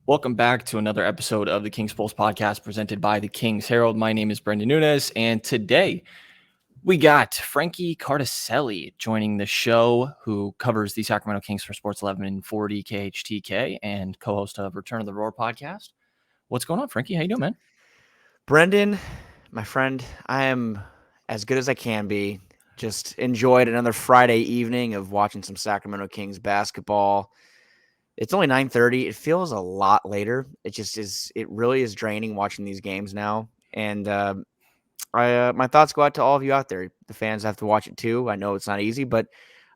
Welcome back to another episode of the Kings Pulse podcast presented by the Kings Herald. My name is Brendan Nunes, and today we got Frankie Cartoscelli joining the show, who covers the Sacramento Kings for Sports 1140 KHTK and co-host of Return of the Roar podcast. What's going on, Frankie? How you doing, man? Brendan, my friend, I am as good as I can be. Just enjoyed another Friday evening of watching some Sacramento Kings basketball. It's only 9:30. It feels a lot later. It just is. It really is draining watching these games now. And my thoughts go out to all of you out there. The fans have to watch it too. I know it's not easy, but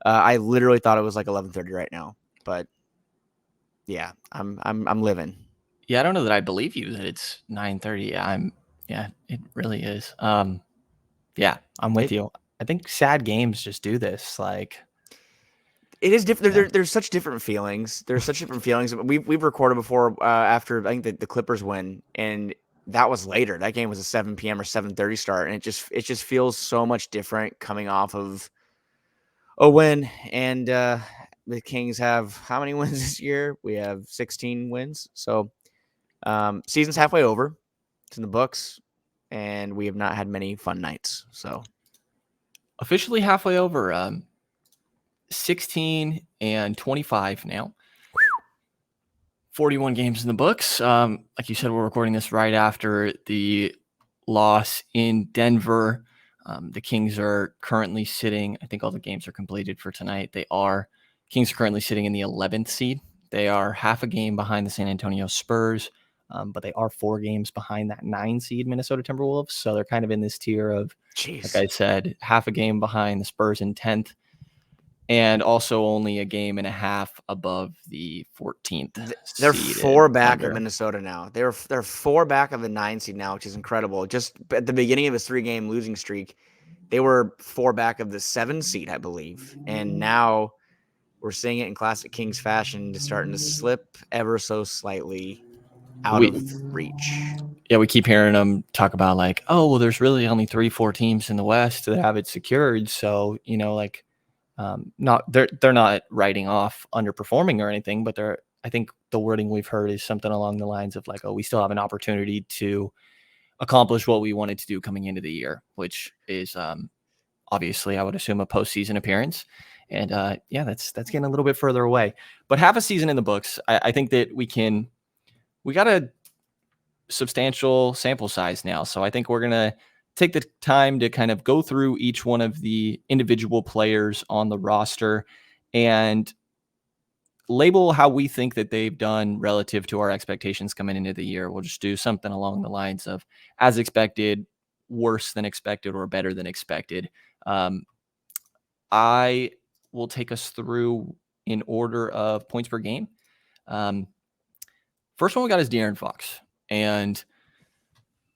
I literally thought it was like 11:30 right now. But yeah, I'm living. Yeah, I don't know that I believe you that it's 9:30. Yeah, it really is. Yeah, I'm with It, you. I think sad games just do this. It is different. Yeah. There's such different feelings. There's such different feelings. We've recorded before after I think the Clippers win, and that was later. That game was a 7 p.m. or 7:30 start, and it just feels so much different coming off of a win. And the Kings have how many wins this year? We have 16 wins. So season's halfway over. It's in the books, and we have not had many fun nights. So Officially halfway over. 16 and 25 now. 41 games in the books. Like you said, we're recording this right after the loss in Denver. The Kings are currently sitting, I think all the games are completed for tonight. Kings are currently sitting in the 11th seed. They are half a game behind the San Antonio Spurs, but they are 4 games behind that 9 seed Minnesota Timberwolves. So they're kind of in this tier of, like I said, half a game behind the Spurs in 10th. And also only a game and a half above the 14th. They're seed 4 back Thunder. of Minnesota now. They're 4 back of the 9 seed now, which is incredible. Just at the beginning of his 3-game losing streak, they were 4 back of the 7 seed, I believe. And now we're seeing it in classic Kings fashion, just starting to slip ever so slightly out of reach. Yeah, we keep hearing them talk about like, oh, well, there's really only 3-4 teams in the West that have it secured. So, they're not writing off underperforming or anything, but I think the wording we've heard is something along the lines of like, oh, we still have an opportunity to accomplish what we wanted to do coming into the year, which is obviously, I would assume, a postseason appearance. And that's getting a little bit further away. But half a season in the books, I think that we got a substantial sample size now. So I think we're going to take the time to kind of go through each one of the individual players on the roster and label how we think that they've done relative to our expectations coming into the year. We'll just do something along the lines of as expected, worse than expected, or better than expected. I will take us through in order of points per game. First one we got is De'Aaron Fox, and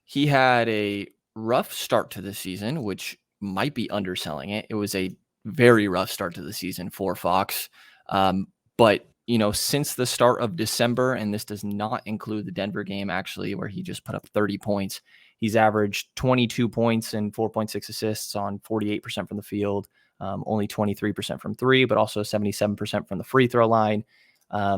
he had a rough start to the season, which might be underselling it. It was a very rough start to the season for Fox. But, since the start of December, and this does not include the Denver game, actually, where he just put up 30 points, he's averaged 22 points and 4.6 assists on 48% from the field, only 23% from three, but also 77% from the free throw line. I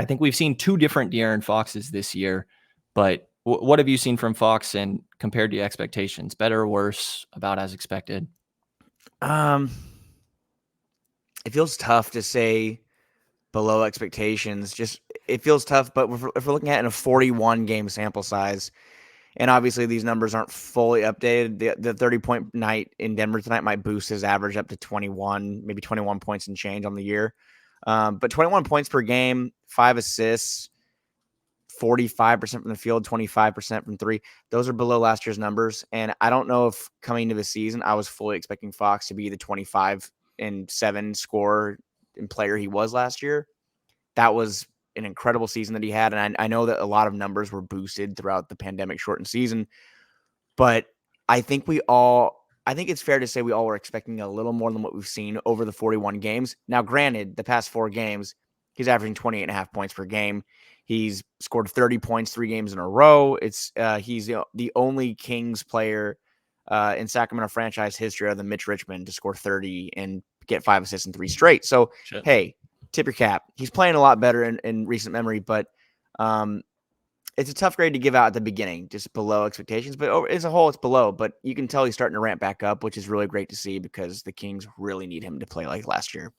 think we've seen 2 different De'Aaron Foxes this year, but what have you seen from Fox and compared to your expectations? Better or worse, about as expected? It feels tough to say below expectations. Just it feels tough, but if we're looking at in a 41 game sample size, and obviously these numbers aren't fully updated, the 30-point night in Denver tonight might boost his average up to 21, maybe 21 points and change on the year. But 21 points per game, 5 assists, 45% from the field, 25% from three. Those are below last year's numbers. And I don't know if coming into the season, I was fully expecting Fox to be the 25-7 scorer and player he was last year. That was an incredible season that he had. And I know that a lot of numbers were boosted throughout the pandemic shortened season, but I think it's fair to say we all were expecting a little more than what we've seen over the 41 games. Now, granted, the past 4 games, he's averaging 28.5 points per game. He's scored 30 points 3 games in a row. He's the only Kings player in Sacramento franchise history other than Mitch Richmond to score 30 and get 5 assists in 3 straight. So, hey, tip your cap. He's playing a lot better in recent memory, but It's a tough grade to give out at the beginning, just below expectations. But as a whole, it's below. But you can tell he's starting to ramp back up, which is really great to see because the Kings really need him to play like last year.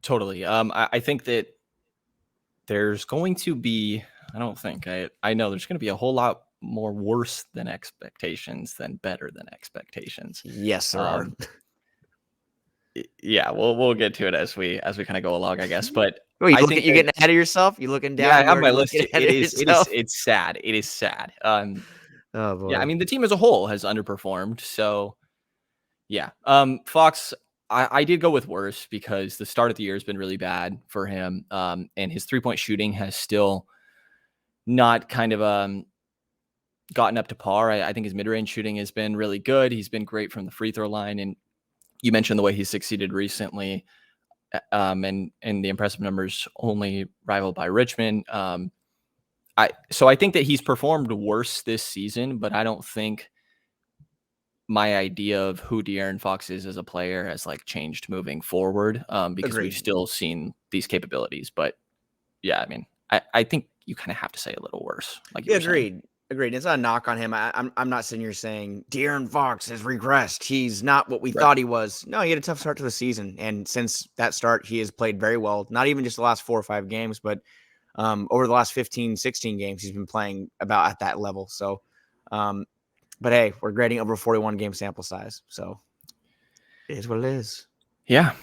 Totally. I think that there's going to be, I don't think, I know there's going to be a whole lot more worse than expectations than better than expectations. Yes, there are. Yeah, we'll get to it as we kind of go along, I guess. But Well, you I think you that, getting ahead of yourself? You looking yeah, down? I You have my already list. looking ahead of yourself? It's sad. It is sad. Oh Yeah, I boy. mean the team as a whole has underperformed. So yeah, Fox, I did go with worse because the start of the year has been really bad for him. And his 3-point shooting has still not kind of gotten up to par. I think his mid-range shooting has been really good. He's been great from the free throw line, and you mentioned the way he's succeeded recently, and the impressive numbers only rivaled by Richmond. So I think that he's performed worse this season, but I don't think my idea of who De'Aaron Fox is as a player has like changed moving forward, because we've Agreed. still seen these capabilities. But yeah, I mean, I think you kind of have to say a little worse, like you Yeah, were saying. agreed. Agreed. It's not a knock on him. I'm not sitting here saying De'Aaron Fox has regressed. He's not what we Right. thought he was. No, he had a tough start to the season, and since that start, he has played very well. Not even just the last 4 or 5 games, but over the last 15, 16 games, he's been playing about at that level. So, um, but hey, we're grading over 41 game sample size, so it is what it is. Yeah.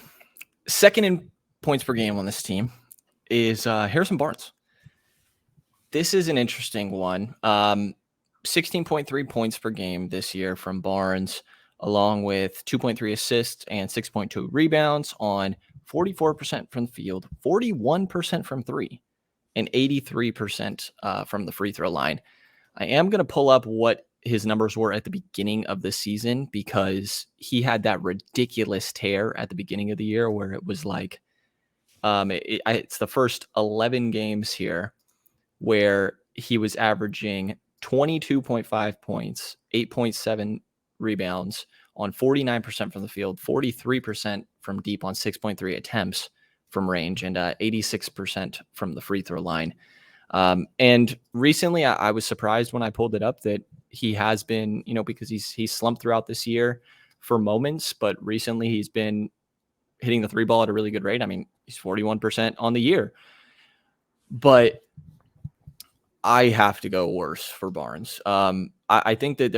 Second in points per game on this team is Harrison Barnes. This is an interesting one. 16.3 points per game this year from Barnes, along with 2.3 assists and 6.2 rebounds on 44% from the field, 41% from three, and 83% from the free throw line. I am going to pull up what his numbers were at the beginning of the season because he had that ridiculous tear at the beginning of the year where it was like, it's the first 11 games here where he was averaging 22.5 points, 8.7 rebounds on 49% from the field, 43% from deep on 6.3 attempts from range, and 86% from the free throw line. And recently I was surprised when I pulled it up that he has been, because he's slumped throughout this year for moments, but recently he's been hitting the three ball at a really good rate. I mean, he's 41% on the year, but I have to go worse for Barnes. I think that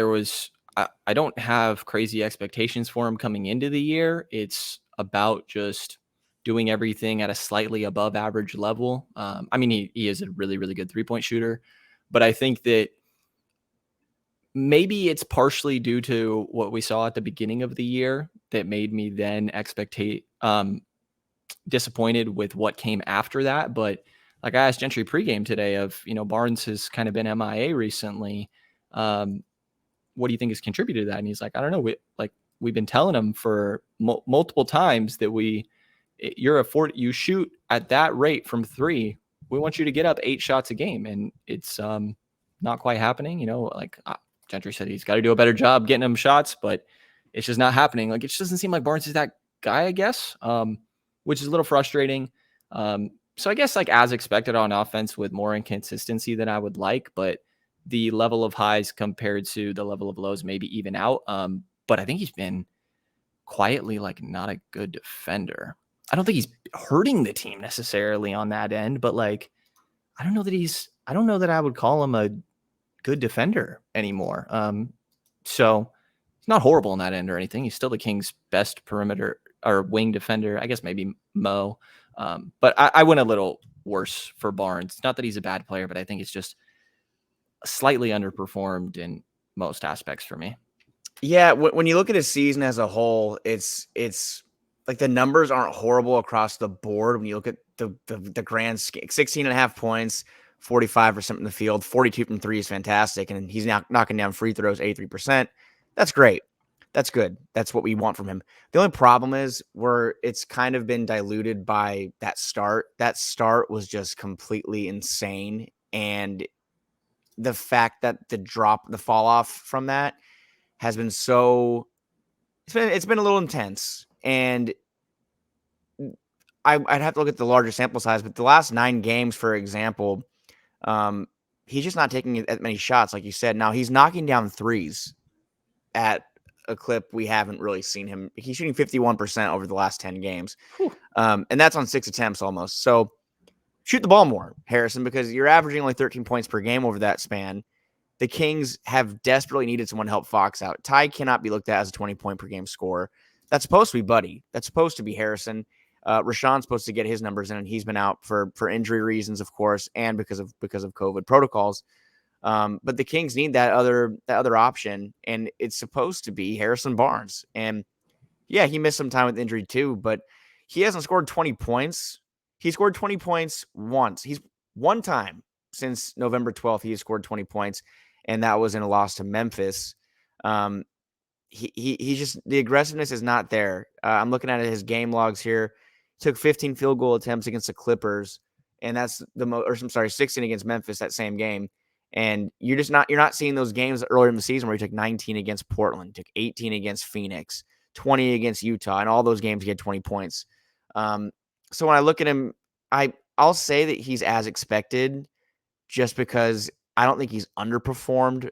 I don't have crazy expectations for him coming into the year. It's about just doing everything at a slightly above average level. I mean, he is a really, really good 3-point shooter, but I think that maybe it's partially due to what we saw at the beginning of the year that made me then disappointed with what came after that. But like I asked Gentry pregame today of, Barnes has kind of been MIA recently. What do you think has contributed to that? And he's like, I don't know. We've been telling him for multiple times that you shoot at that rate from three. We want you to get up 8 shots a game. And it's not quite happening. Gentry said he's got to do a better job getting him shots, but it's just not happening. Like, it just doesn't seem like Barnes is that guy, I guess, which is a little frustrating. So I guess like as expected on offense with more inconsistency than I would like, but the level of highs compared to the level of lows maybe even out. But I think he's been quietly like not a good defender. I don't think he's hurting the team necessarily on that end, but like I don't know that I would call him a good defender anymore. So he's not horrible on that end or anything. He's still the Kings' best perimeter or wing defender. I guess maybe Mo. But I went a little worse for Barnes. Not that he's a bad player, but I think it's just slightly underperformed in most aspects for me. Yeah, when you look at his season as a whole, it's like the numbers aren't horrible across the board. When you look at the grand scale, 16 and a half points, 45% from the field, 42 from three is fantastic. And he's now knocking down free throws, 83%. That's great. That's good. That's what we want from him. The only problem is where it's kind of been diluted by that start. That start was just completely insane. And the fact that the fall off from that has been it's been a little intense. And I'd have to look at the larger sample size, but the last 9 games, for example, he's just not taking as many shots, like you said. Now he's knocking down threes at a clip we haven't really seen him. He's shooting 51% over the last 10 games. And that's on 6 attempts almost. So shoot the ball more, Harrison, because you're averaging only 13 points per game over that span. The Kings have desperately needed someone to help Fox out. Ty cannot be looked at as a 20-point per game scorer. That's supposed to be Buddy. That's supposed to be Harrison. Rashaan's supposed to get his numbers in, and he's been out for injury reasons, of course, and because of COVID protocols. But the Kings need that other option, and it's supposed to be Harrison Barnes. And yeah, he missed some time with injury too, but he hasn't scored 20 points. He scored 20 points once. He's one time since November 12th. He has scored 20 points, and that was in a loss to Memphis. He just, the aggressiveness is not there. I'm looking at his game logs here. Took 15 field goal attempts against the Clippers, and that's I'm sorry, 16 against Memphis that same game. And you're not seeing those games earlier in the season where he took 19 against Portland, took 18 against Phoenix, 20 against Utah, and all those games he had 20 points. So when I look at him, I'll say that he's as expected, just because I don't think he's underperformed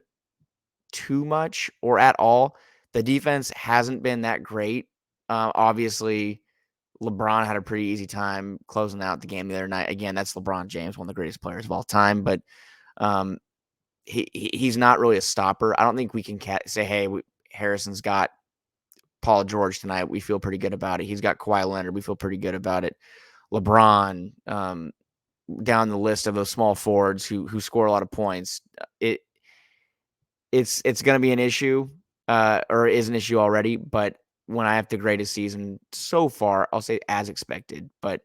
too much or at all. The defense hasn't been that great. Obviously, LeBron had a pretty easy time closing out the game the other night. Again, that's LeBron James, one of the greatest players of all time, but he's not really a stopper. I don't think we can say, hey, Harrison's got Paul George tonight. We feel pretty good about it. He's got Kawhi Leonard. We feel pretty good about it. LeBron, down the list of those small forwards who score a lot of points. It's going to be an issue, or is an issue already. But when I have to grade his season so far, I'll say as expected. But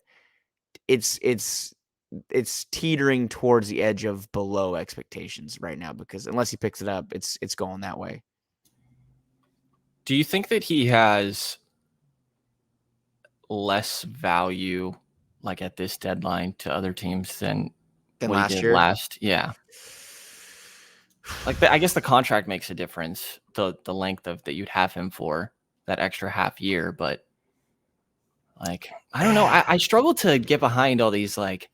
it's teetering towards the edge of below expectations right now, because unless he picks it up, it's going that way. Do you think that he has less value, like at this deadline, to other teams than what last he did year? last? Yeah. Like, I guess the contract makes a difference, the length of that you'd have him for that extra half year. But like, I don't know. I struggle to get behind all these, like,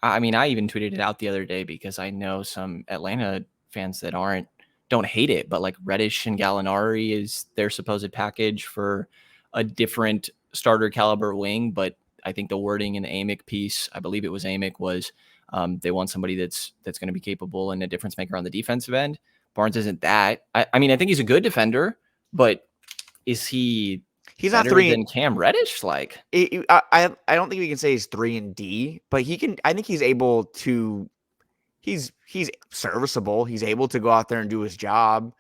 I mean, I even tweeted it out the other day because I know some Atlanta fans that don't hate it, but like Reddish and Gallinari is their supposed package for a different starter caliber wing. But I think the wording in the Amick piece, I believe it was Amick, was they want somebody that's going to be capable and a difference maker on the defensive end. Barnes isn't that. I mean, I think he's a good defender, but is he? He's better not 3 than Cam Reddish. Like, I don't think we can say he's 3 and D, but he can. I think he's able to. He's serviceable. He's able to go out there and do his job.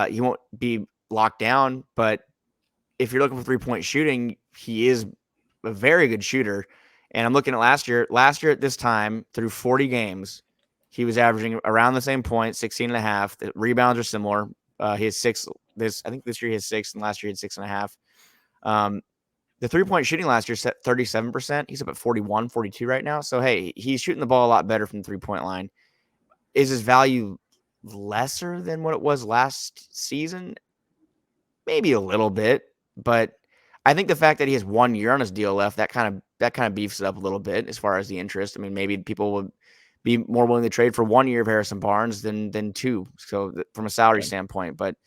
He won't be locked down, but if you're looking for 3-point shooting, he is a very good shooter. And I'm looking at last year. Last year at this time, through 40 games, he was averaging around the same point, 16 and a half. The rebounds are similar. He has 6. I think this year he has 6, and last year he had 6.5. The 3-point shooting last year set 37%. He's up at 41, 42 right now. So, hey, he's shooting the ball a lot better from the 3-point line. Is his value lesser than what it was last season? Maybe a little bit, but I think the fact that he has 1 year on his deal left, that kind of beefs it up a little bit as far as the interest. I mean, maybe people would be more willing to trade for 1 year of Harrison Barnes than 2. So from a salary standpoint, but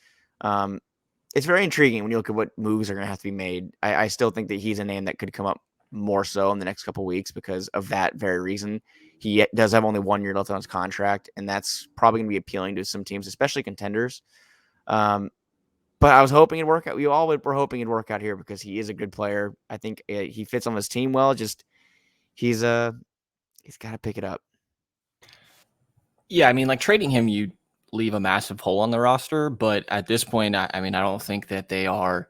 it's very intriguing when you look at what moves are going to have to be made. I still think that he's a name that could come up more so in the next couple of weeks because of that very reason. He does have only 1 year left on his contract, and that's probably going to be appealing to some teams, especially contenders. But I was hoping it'd work out. We all were hoping it'd work out here because he is a good player. I think he fits on his team well. Just he's got to pick it up. Yeah, I mean, like trading him, you leave a massive hole on the roster. But at this point, I mean, I don't think that they are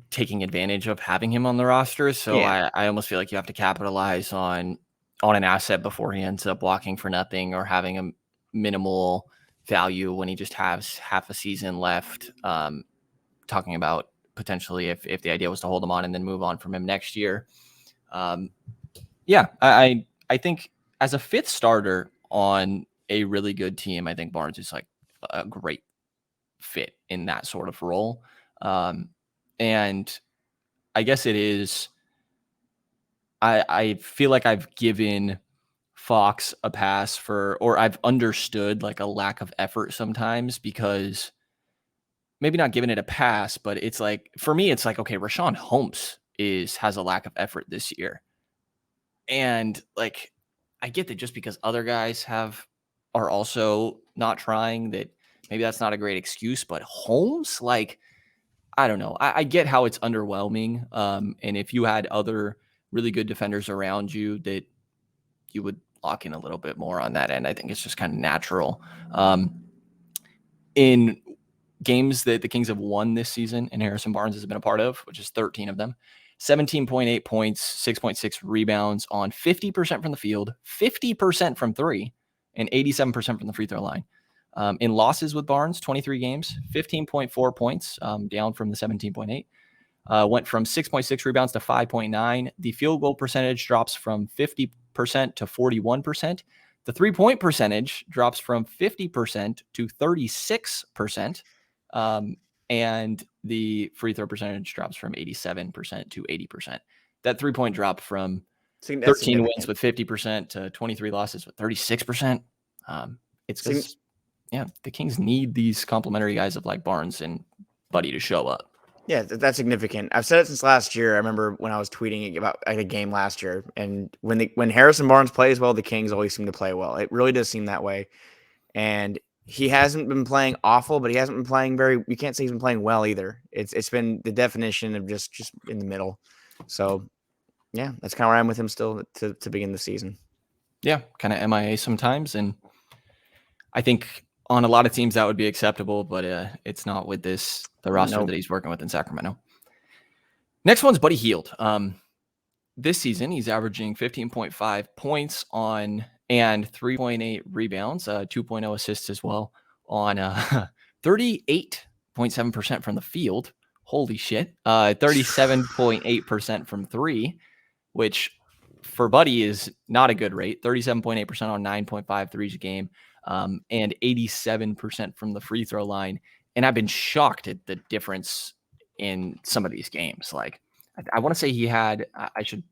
taking advantage of having him on the roster. So yeah. I almost feel like you have to capitalize on an asset before he ends up walking for nothing or having a minimal value when he just has half a season left. Talking about potentially if the idea was to hold him on and then move on from him next year. Yeah, I think as a 5th starter on a really good team, I think Barnes is like a great fit in that sort of role. And I guess it is. I feel like I've given Fox a pass or I've understood like a lack of effort sometimes, because maybe not giving it a pass, but it's like, for me, it's like, okay, Rashaan Holmes has a lack of effort this year. And like, I get that just because other guys are also not trying, that maybe that's not a great excuse, but Holmes, like, I don't know. I get how it's underwhelming. And if you had other really good defenders around you, that you would lock in a little bit more on that end. I think it's just kind of natural. In games that the Kings have won this season and Harrison Barnes has been a part of, which is 13 of them, 17.8 points, 6.6 rebounds on 50% from the field, 50% from three, and 87% from the free throw line. In losses with Barnes, 23 games, 15.4 points, down from the 17.8. Went from 6.6 rebounds to 5.9. The field goal percentage drops from 50% to 41%. The three-point percentage drops from 50% to 36%. And the free throw percentage drops from 87% to 80%. That three-point drop from 13 wins with 50% to 23 losses with 36%. It's because, the Kings need these complementary guys of like Barnes and Buddy to show up. Yeah, that's significant. I've said it since last year. I remember when I was tweeting about a game last year, and when Harrison Barnes plays well, the Kings always seem to play well. It really does seem that way. And he hasn't been playing awful, but he hasn't been playing you can't say he's been playing well either. It's been the definition of just in the middle. So yeah, that's kind of where I am with him still to begin the season. Yeah, kind of MIA sometimes, and I think on a lot of teams that would be acceptable, but it's not with the roster that he's working with in Sacramento. Next one's Buddy Hield. This season, he's averaging 15.5 points and 3.8 rebounds, 2.0 assists as well, on 38.7% from the field. Holy shit. 37.8% from three, which for Buddy is not a good rate. 37.8% on 9.5 threes a game, and 87% from the free throw line. And I've been shocked at the difference in some of these games. Like, I want to say he had, I should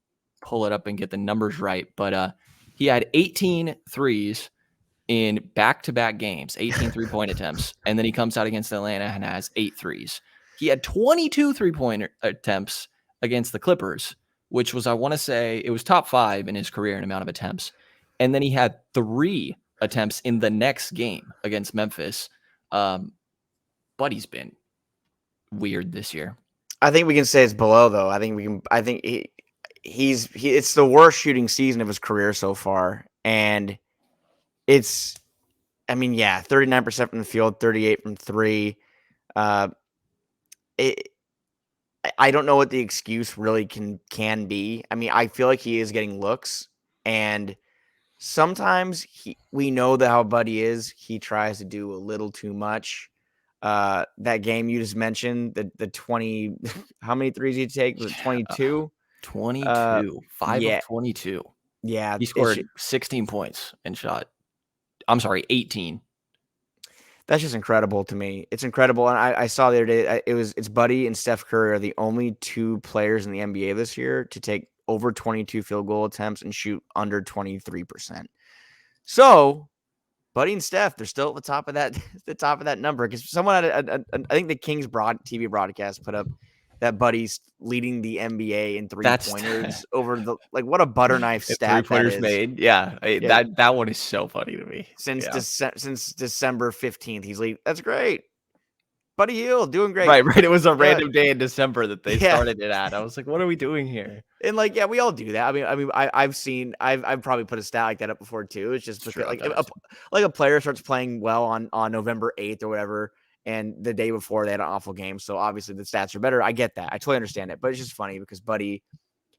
pull it up and get the numbers right, but he had 18 threes in back-to-back games, 18 three-point attempts, and then he comes out against Atlanta and has 8 threes. He had 22 three-point attempts against the Clippers, which was, I want to say, it was top 5 in his career in amount of attempts. And then he had 3 attempts in the next game against Memphis. Buddy's been weird this year. I think we can say it's below, though. I think it's the worst shooting season of his career so far. And it's, 39% from the field, 38 from three. I don't know what the excuse really can be. I mean, I feel like he is getting looks, and sometimes we know that how Buddy is. He tries to do a little too much. That game you just mentioned, the 20, how many threes did he take? Was it 22? 22. 5 of 22. Yeah. He scored 16 points and shot, 18. That's just incredible to me. It's incredible. And I saw the other day, it's Buddy and Steph Curry are the only 2 players in the NBA this year to take over 22 field goal attempts and shoot under 23%. So Buddy and Steph, they're still at the top of that number, because someone had I think the Kings TV broadcast put up that Buddy's leading the NBA in three-pointers over the, like, what a butter knife stat that is. Made. Yeah. That one is so funny to me. Since December 15th, he's leading. That's great. Buddy Hield doing great. Right. It was a random day in December that they started it at. I was like, what are we doing here? And we all do that. I've probably put a stat like that up before too. It's just because a player starts playing well on November 8th or whatever, and the day before they had an awful game. So obviously the stats are better. I get that. I totally understand it. But it's just funny because Buddy,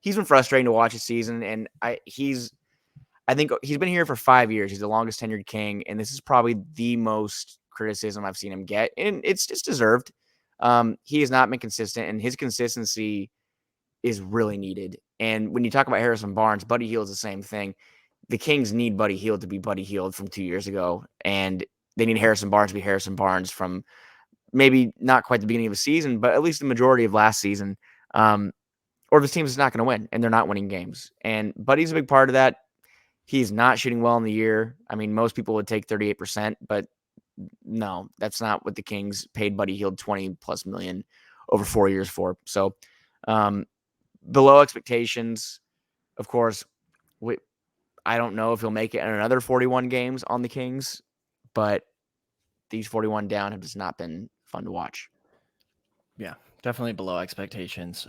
he's been frustrating to watch this season, and I think he's been here for 5 years. He's the longest tenured King, and this is probably the most criticism I've seen him get, and it's just deserved. He has not been consistent, and his consistency is really needed. And when you talk about Harrison Barnes, Buddy Hield's the same thing. The Kings need Buddy Hield to be Buddy Hield from 2 years ago, and they need Harrison Barnes to be Harrison Barnes from maybe not quite the beginning of the season, but at least the majority of last season. or this team is not going to win, and they're not winning games. And Buddy's a big part of that. He's not shooting well in the year. I mean, most people would take 38%, but no, that's not what the Kings paid Buddy Hield 20 plus million over 4 years for. So below expectations, of course. I don't know if he'll make it in another 41 games on the Kings, but these 41 down have just not been fun to watch. Yeah, definitely below expectations.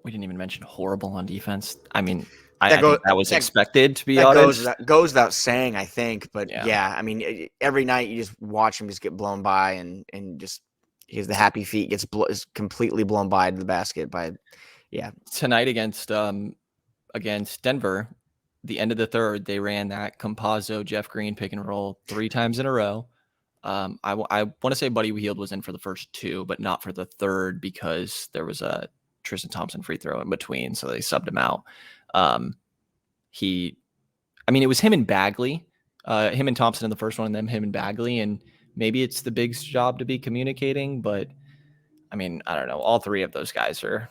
We didn't even mention horrible on defense. I mean, I think that was expected, to be honest. Goes without saying, I think. But yeah, I mean, every night you just watch him just get blown by, and just the happy feet is completely blown by to the basket by. Yeah, tonight against Denver, the end of the third, they ran that Compazzo Jeff Green pick and roll 3 times in a row. I want to say Buddy Hield was in for the first 2, but not for the third because there was a Tristan Thompson free throw in between, so they subbed him out. It was him and Bagley, him and Thompson in the first one, and then him and Bagley, and maybe it's the Big's job to be communicating, but I mean, I don't know. All 3 of those guys are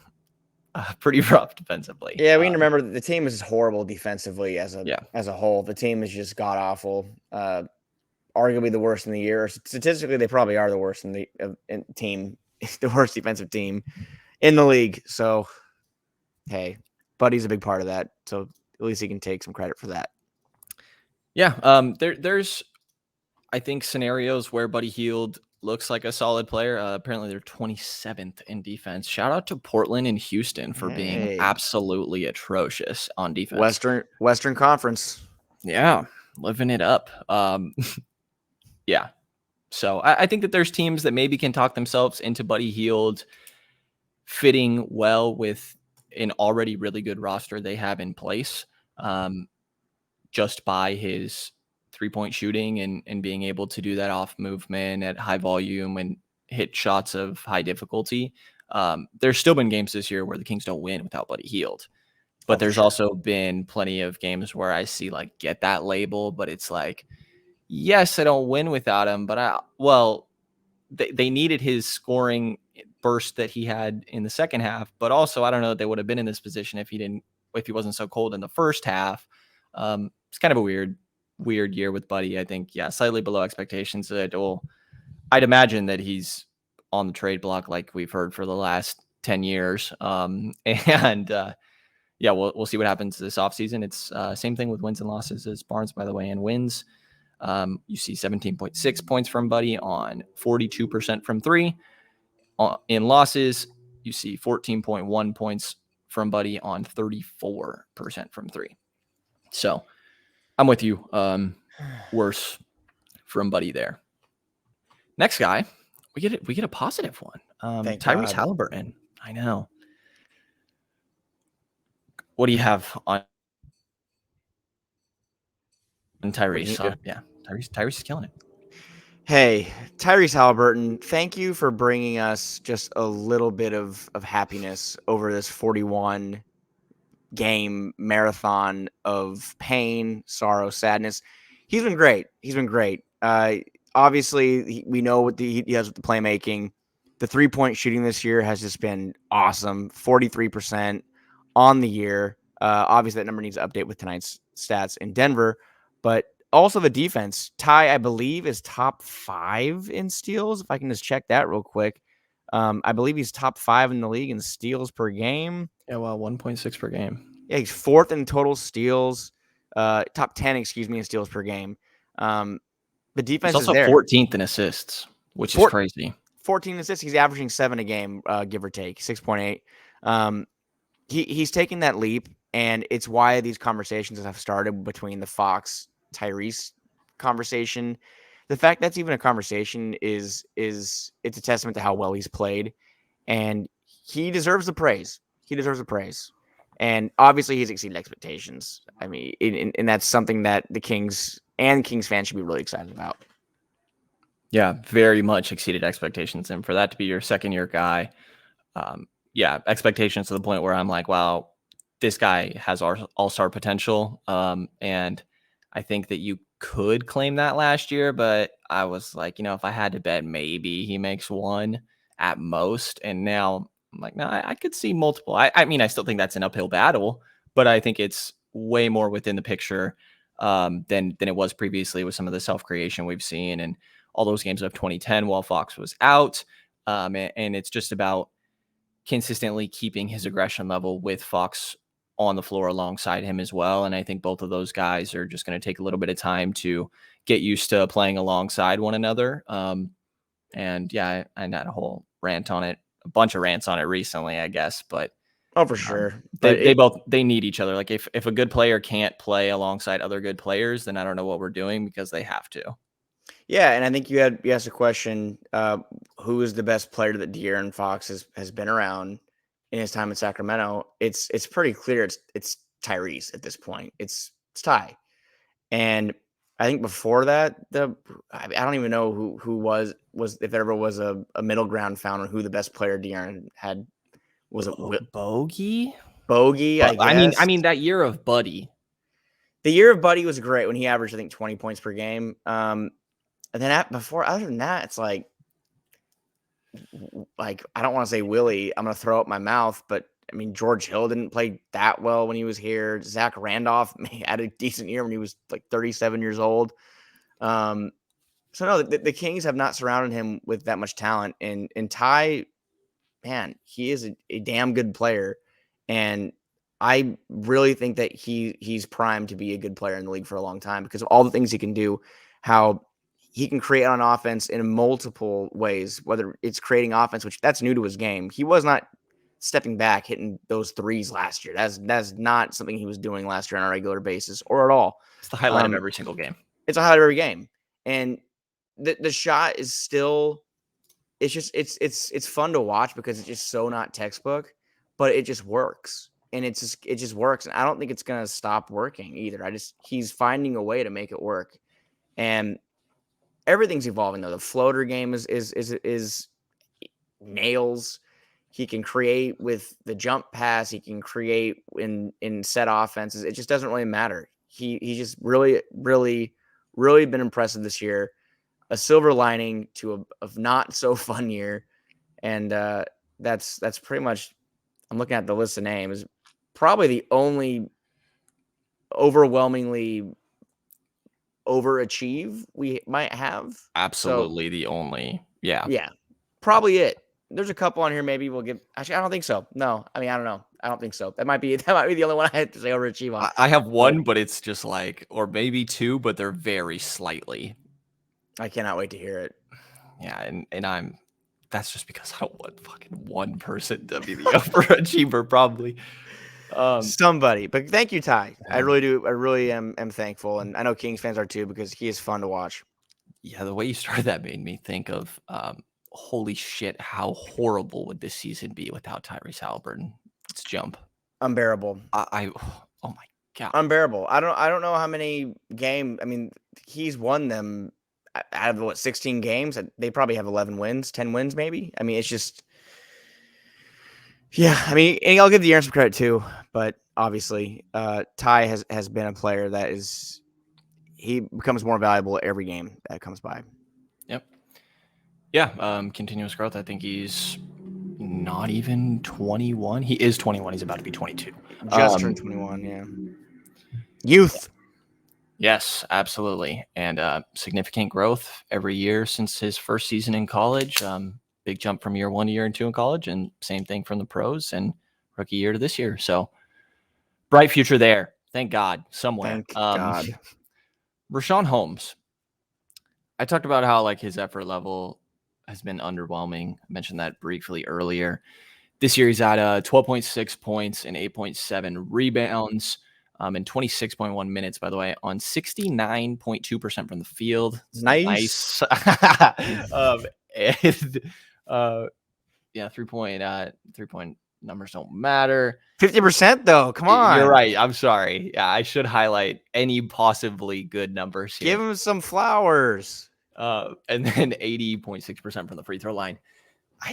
pretty rough defensively. Yeah, we can remember the team is horrible defensively as a whole. The team is just god awful. Arguably the worst in the year. Statistically, they probably are the worst in the team, the worst defensive team in the league. So, hey, Buddy's a big part of that. So at least he can take some credit for that. Yeah, there's, I think, scenarios where Buddy Hield looks like a solid player. Apparently, they're 27th in defense. Shout out to Portland and Houston for being absolutely atrocious on defense. Western Conference. Yeah, living it up. Yeah. So I think that there's teams that maybe can talk themselves into Buddy Hield fitting well with an already really good roster they have in place, just by his 3-point shooting and being able to do that off movement at high volume and hit shots of high difficulty. There's still been games this year where the Kings don't win without Buddy Hield, but there's also been plenty of games where I see get that label, but it's yes, I don't win without him, but they needed his scoring burst that he had in the second half, but also I don't know that they would have been in this position if he wasn't so cold in the first half. It's kind of a weird year with Buddy. I think, slightly below expectations. I'd imagine that he's on the trade block like we've heard for the last 10 years. We'll see what happens this offseason. It's same thing with wins and losses as Barnes, by the way, and wins. You see 17.6 points from Buddy on 42% from 3. In losses, you see 14.1 points from Buddy on 34% from 3. So I'm with you. Worse from Buddy there. Next guy, we get a positive one. Tyrus Halliburton. I know. What do you have on Tyrese? Tyrese is killing it. Hey, Tyrese Halliburton, thank you for bringing us just a little bit of happiness over this 41 game marathon of pain, sorrow, sadness. He's been great. Obviously, we know what he has with the playmaking. The 3-point shooting this year has just been awesome. 43% on the year. Obviously, that number needs to update with tonight's stats in Denver, but also the defense. Ty, I believe, is top 5 in steals. If I can just check that real quick. I believe he's top 5 in the league in steals per game. Yeah, 1.6 per game. Yeah, he's 4th in total steals. Top 10, in steals per game. The defense he's also is there. 14th in assists, which is crazy. 14 assists. He's averaging 7 a game, give or take, 6.8. He's taking that leap, and it's why these conversations have started between the Fox Tyrese conversation. The fact that's even a conversation is it's a testament to how well he's played, and he deserves the praise. And obviously he's exceeded expectations. I mean, and that's something that the Kings and Kings fans should be really excited about. Yeah, very much exceeded expectations. And for that to be your second-year guy, expectations to the point where I'm like, wow, this guy has all-star potential. And I think that you could claim that last year, but I was like, if I had to bet, maybe he makes 1 at most. And now I'm like, no, I could see multiple. I mean, I still think that's an uphill battle, but I think it's way more within the picture than it was previously with some of the self creation we've seen and all those games of 2010 while Fox was out. And it's just about consistently keeping his aggression level with Fox on the floor alongside him as well. And I think both of those guys are just going to take a little bit of time to get used to playing alongside one another. And yeah, I had a whole rant on it, a bunch of rants on it recently, I guess, but Oh, for sure. they both need each other. Like if a good player can't play alongside other good players, then I don't know what we're doing because they have to. Yeah, and I think you asked a question, who is the best player that De'Aaron Fox has been around in his time in Sacramento? It's pretty clear it's Tyrese at this point. It's Ty. And I think before that, I don't even know who was if there ever was a middle ground found on who the best player De'Aaron had. Was it Bogey? Bogey? I guess. I mean that year of Buddy. The year of Buddy was great when he averaged, I think, 20 points per game. And then other than that, it's like I don't want to say Willie. I'm gonna throw up my mouth, but I mean George Hill didn't play that well when he was here. Zach Randolph had a decent year when he was like 37 years old. So no, the Kings have not surrounded him with that much talent. And Ty, man, he is a damn good player, and I really think that he's primed to be a good player in the league for a long time because of all the things he can do, how he can create on offense in multiple ways, whether it's creating offense, which that's new to his game. He was not stepping back, hitting those threes last year. That's not something he was doing last year on a regular basis or at all. It's the highlight of every single game. It's a highlight of every game. And the shot is still, it's just, it's fun to watch because it's just so not textbook, but it just works. And it just works. And I don't think it's going to stop working either. He's finding a way to make it work. And everything's evolving though. The floater game is nails. He can create with the jump pass. He can create in set offenses. It just doesn't really matter. He just really, really, really been impressive this year. A silver lining to a not so fun year. And that's pretty much, I'm looking at the list of names, probably the only overwhelmingly overachieve we might have. Absolutely the only. Yeah. Yeah, probably it. There's a couple on here. Maybe we'll give. Actually, I don't think so. No, I mean, I don't know. I don't think so. That might be the only one I had to say overachieve on. I have one, but it's just like, or maybe two, but they're very slightly. I cannot wait to hear it. Yeah, and that's just because I don't want fucking one person to be the overachiever, probably. Somebody, but thank you, Ty. I really do. I really am thankful, and I know Kings fans are too because he is fun to watch. Yeah, the way you started that made me think of holy shit, how horrible would this season be without Tyrus Halliburton? Let's jump. Unbearable. Oh my god. Unbearable. I don't know how many games. I mean, he's won them out of 16 games. They probably have 11 wins, 10 wins, maybe. I mean, it's just, yeah. I mean, and I'll give the Aaron some credit too, but obviously, Ty has been a player that he becomes more valuable every game that comes by. Yep. Yeah. Continuous growth. I think he's not even 21. He is 21. He's about to be 22. Just turned 21. Yeah. Youth. Yes, absolutely. And significant growth every year since his first season in college. Big jump from year 1 to year 2 in college, and same thing from the pros and rookie year to this year. So bright future there. Thank God. Somewhere. Thank God. Rashaan Holmes. I talked about how like his effort level has been underwhelming. I mentioned that briefly earlier. This year he's at 12.6 points and 8.7 rebounds. And 26.1 minutes, by the way, on 69.2% from the field. Nice. And yeah, 3-point numbers don't matter. 50% though. Come on. You're right. I'm sorry. Yeah, I should highlight any possibly good numbers here. Give him some flowers. And then 80.6% from the free throw line.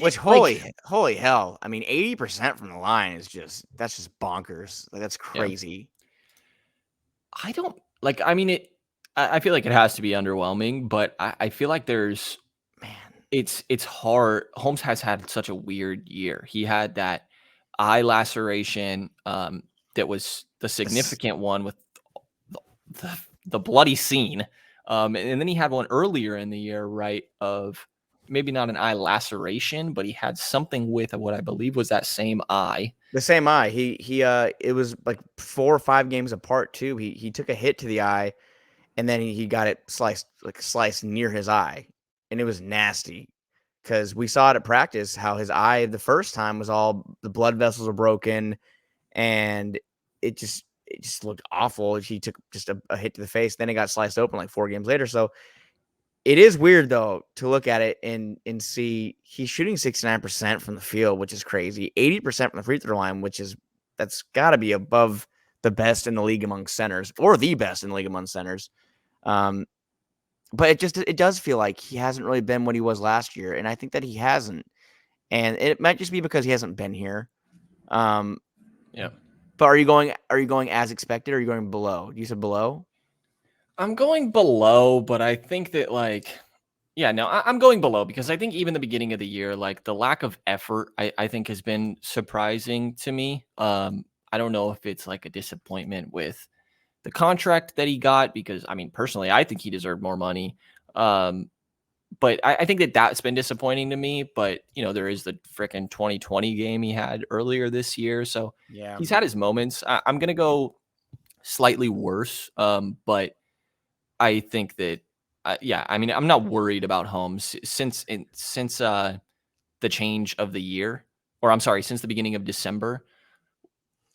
Which holy hell. I mean, 80% from the line is that's just bonkers. Like that's crazy. I don't I mean, I feel like it has to be underwhelming, but I feel like there's, it's hard. Holmes has had such a weird year. He had that eye laceration, that was the This- significant one with the the bloody scene, and then he had one earlier in the year, right, of maybe not an eye laceration, but he had something with what I believe was that same eye. The same eye. It was like 4 or 5 games apart too. He took a hit to the eye, and then he got it sliced near his eye, and it was nasty. Because we saw it at practice how his eye the first time was all the blood vessels were broken, and it just looked awful. He took just a hit to the face, then it got sliced open like 4 games later. So it is weird though to look at it and see he's shooting 69% from the field, which is crazy. 80% from the free throw line, that's got to be above the best in the league among centers, or the best in the league among centers. Um, but it does feel like he hasn't really been what he was last year, and I think that he hasn't. And it might just be because he hasn't been here. Um, Yeah. but are you going as expected, or are you going below? You said below? I'm going below, but I think that yeah, no, I'm going below because I think even the beginning of the year, like the lack of effort, I think has been surprising to me. I don't know if it's like a disappointment with the contract that he got because I mean, personally, I think he deserved more money. Um, but I think that that's been disappointing to me. But there is the freaking 2020 game he had earlier this year, so Yeah. he's had his moments. I'm gonna go slightly worse, but I think that, yeah, I mean, I'm not worried about Holmes since the change of the year, or I'm sorry, since the beginning of December.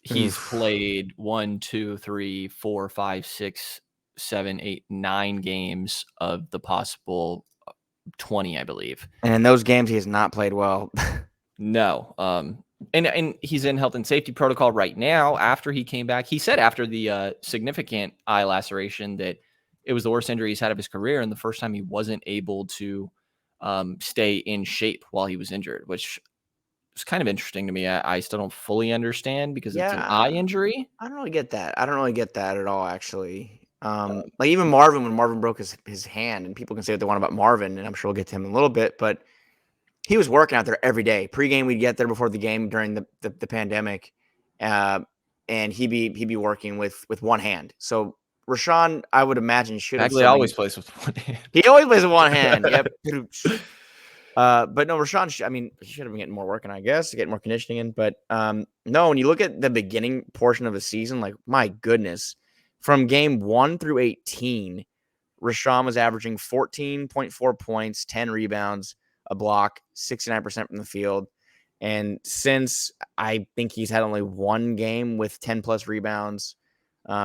He's Oof. played 1, 2, 3, 4, 5, 6, 7, 8, 9 games of the possible 20, I believe. And in those games, he has not played well. No, and he's in health and safety protocol right now. After he came back, he said after the significant eye laceration that it was the worst injury he's had of his career, and the first time he wasn't able to stay in shape while he was injured, which is kind of interesting to me. I still don't fully understand because it's an eye Yeah, injury. I don't really get that. I don't really get that at all, actually. Um, Like even Marvin, when Marvin broke his hand, and people can say what they want about Marvin, and I'm sure we'll get to him in a little bit, but he was working out there every day. Pre-game, we'd get there before the game during the pandemic, uh, and he'd be working with one hand. So Rashaan, I would imagine, should have Bagley still been. always plays with one hand. He always plays with one hand. Yep. But no, Rashaan, I mean, he should have been getting more working, I guess, to get more conditioning in. But no, when you look at the beginning portion of the season, like, my goodness, from game 1 through 18, Rashaan was averaging 14.4 points, 10 rebounds, a block, 69% from the field. And since, I think he's had only one game with 10 plus rebounds.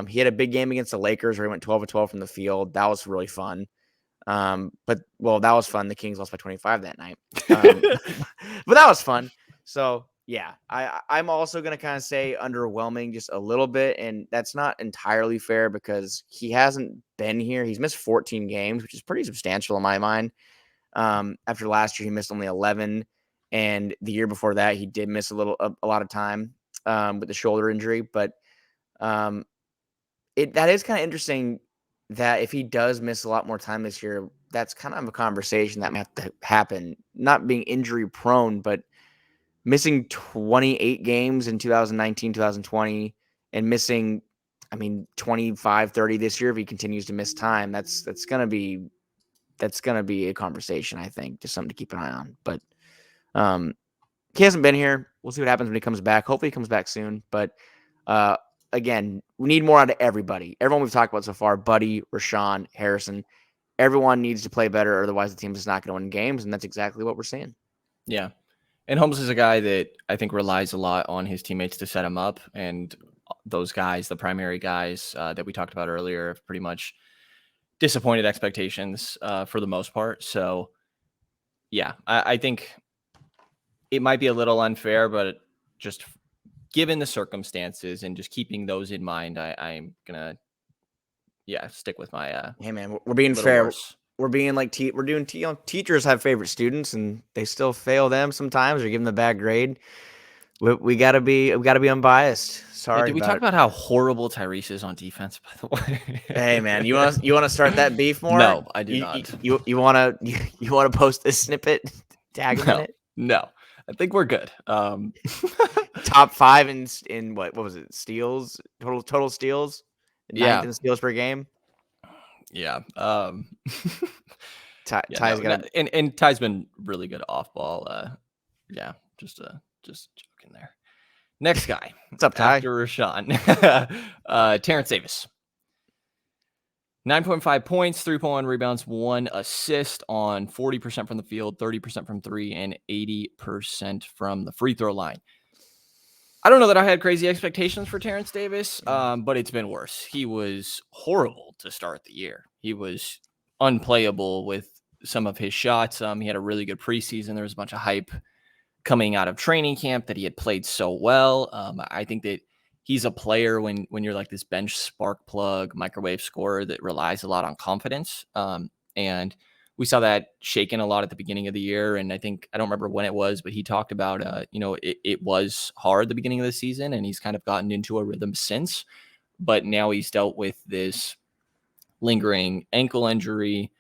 He had a big game against the Lakers where he went 12 of 12 from the field. That was really fun. But well, that was fun. The Kings lost by 25 that night. But that was fun. So yeah, I'm also gonna kind of say underwhelming just a little bit, and that's not entirely fair because he hasn't been here. He's missed 14 games, which is pretty substantial in my mind. After last year, he missed only 11, and the year before that, he did miss a lot of time with the shoulder injury. But um, that is kind of interesting that if he does miss a lot more time this year, that's kind of a conversation that might have to happen. Not being injury prone, but missing 28 games in 2019, 2020, and missing, I mean, 25, 30 this year if he continues to miss time. That's gonna be a conversation, I think, just something to keep an eye on. But um, he hasn't been here. We'll see what happens when he comes back. Hopefully, he comes back soon. But uh, again, we need more out of everybody. Everyone we've talked about so far, Buddy, Rashaan, Harrison, everyone needs to play better. Otherwise, the team is not going to win games. And that's exactly what we're seeing. Yeah. And Holmes is a guy that I think relies a lot on his teammates to set him up. And those guys, the primary guys that we talked about earlier, have pretty much disappointed expectations for the most part. So, yeah, I think it might be a little unfair, but just given the circumstances and just keeping those in mind, I'm going to, yeah, stick with my Hey, man, we're being little fair. worse. We're being like we're doing. Teachers have favorite students, and they still fail them sometimes or give them a bad grade. We gotta be unbiased. Yeah, Sorry did we talk about it. about how horrible Tyrese is on defense, by the way? Hey man, you wanna start that beef more? No, I do not. You wanna you wanna post this snippet, tag him in No, it? no. I think we're good. Top 5 in what was it? Steals, total steals, ninth Yeah, in steals per game. yeah. Yeah, Ty's no, got and Ty's been really good off ball. Yeah, just joking there. Next guy what's up, Ty? after Rashaan, Terrence Davis. 9.5 points, 3.1 rebounds, 1 assist on 40% from the field, 30% from 3, and 80% from the free throw line. I don't know that I had crazy expectations for Terrence Davis, but it's been worse. He was horrible to start the year. He was unplayable with some of his shots. He had a really good preseason. There was a bunch of hype coming out of training camp that he had played so well. I think that he's a player when you're like this bench spark plug microwave scorer that relies a lot on confidence. And we saw that shaken a lot at the beginning of the year. And I don't remember when it was, but he talked about, it was hard at the beginning of the season and he's kind of gotten into a rhythm since, but now he's dealt with this lingering ankle injury,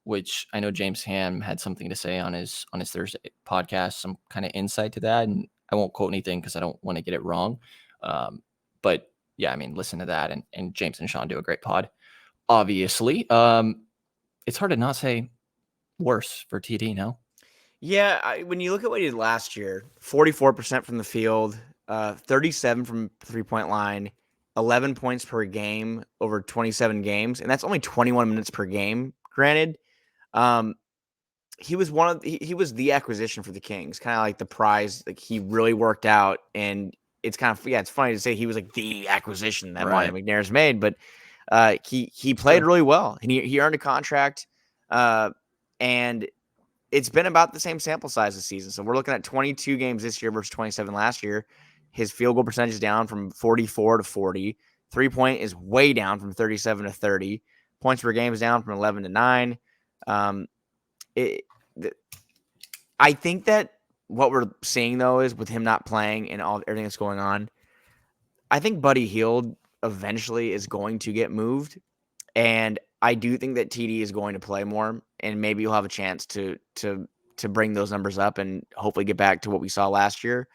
which I know James Ham had something to say on his Thursday podcast, some kind of insight to that. And I won't quote anything because I don't want to get it wrong. But yeah, I mean, listen to that. And James and Sean do a great pod, obviously. It's hard to not say worse for TD, no? Yeah, when you look at what he did last year, 44% from the field, 37 from 3-point line, 11 points per game over 27 games, and that's only 21 minutes per game. Granted, he was he was the acquisition for the Kings, kind of like the prize. Like he really worked out, and it's kind of it's funny to say he was like the acquisition that Right. Monte McNair's made, but he played really well, and he earned a contract, and it's been about the same sample size this season. So we're looking at 22 games this year versus 27 last year. His field goal percentage is down from 44 to 40. 3-point is way down from 37 to 30. Points per game is down from 11 to 9. I think that what we're seeing, though, is with him not playing and everything that's going on, I think Buddy Hield eventually is going to get moved. And I do think that TD is going to play more, and maybe you'll have a chance to bring those numbers up and hopefully get back to what we saw last year.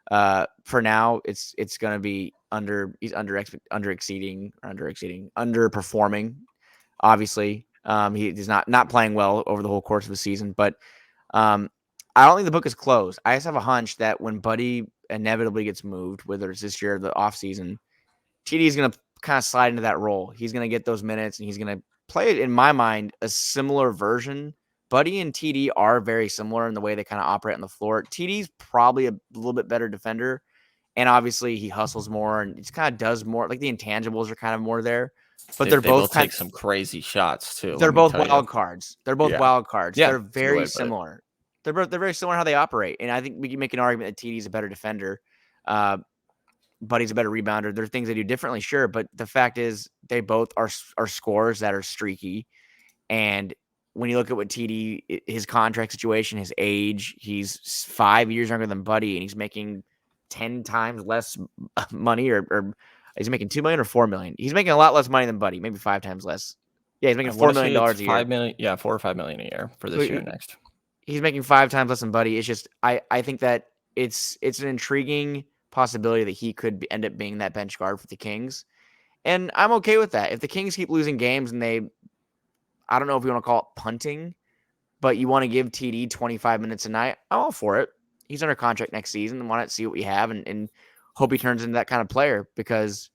For now, it's going to be underperforming. Obviously, he's not playing well over the whole course of the season, but I don't think the book is closed. I just have a hunch that when Buddy inevitably gets moved, whether it's this year or the offseason, TD is going to kind of slide into that role. He's going to get those minutes and he's going to play it, in my mind, a similar version. Buddy and TD are very similar in the way they kind of operate on the floor. TD's probably a little bit better defender, and obviously he hustles more and just kind of does more. Like the intangibles are kind of more there, but They they're both both take some crazy shots too. they're Let me both tell you. wild cards. They're both Yeah. wild cards. Yeah, They're that's a good way very to put it. similar. They're very similar in how they operate, and I think we can make an argument that TD's a better defender. Buddy's a better rebounder. There are things they do differently, sure, but the fact is they both are scorers that are streaky. And when you look at what TD, his contract situation, his age, he's 5 years younger than Buddy, and he's making 10 times less money, or he's making $2 million or $4 million. He's making a lot less money than Buddy, maybe 5 times less. Yeah, he's making $4 million a year. $5 million, yeah, $4 or $5 million a year for this year and next. He's making 5 times less than Buddy. It's just I think that it's an intriguing possibility that he could end up being that bench guard for the Kings. And I'm okay with that. If the Kings keep losing games and I don't know if you want to call it punting, but you want to give TD 25 minutes a night, I'm all for it. He's under contract next season and want to see what we have and hope he turns into that kind of player, because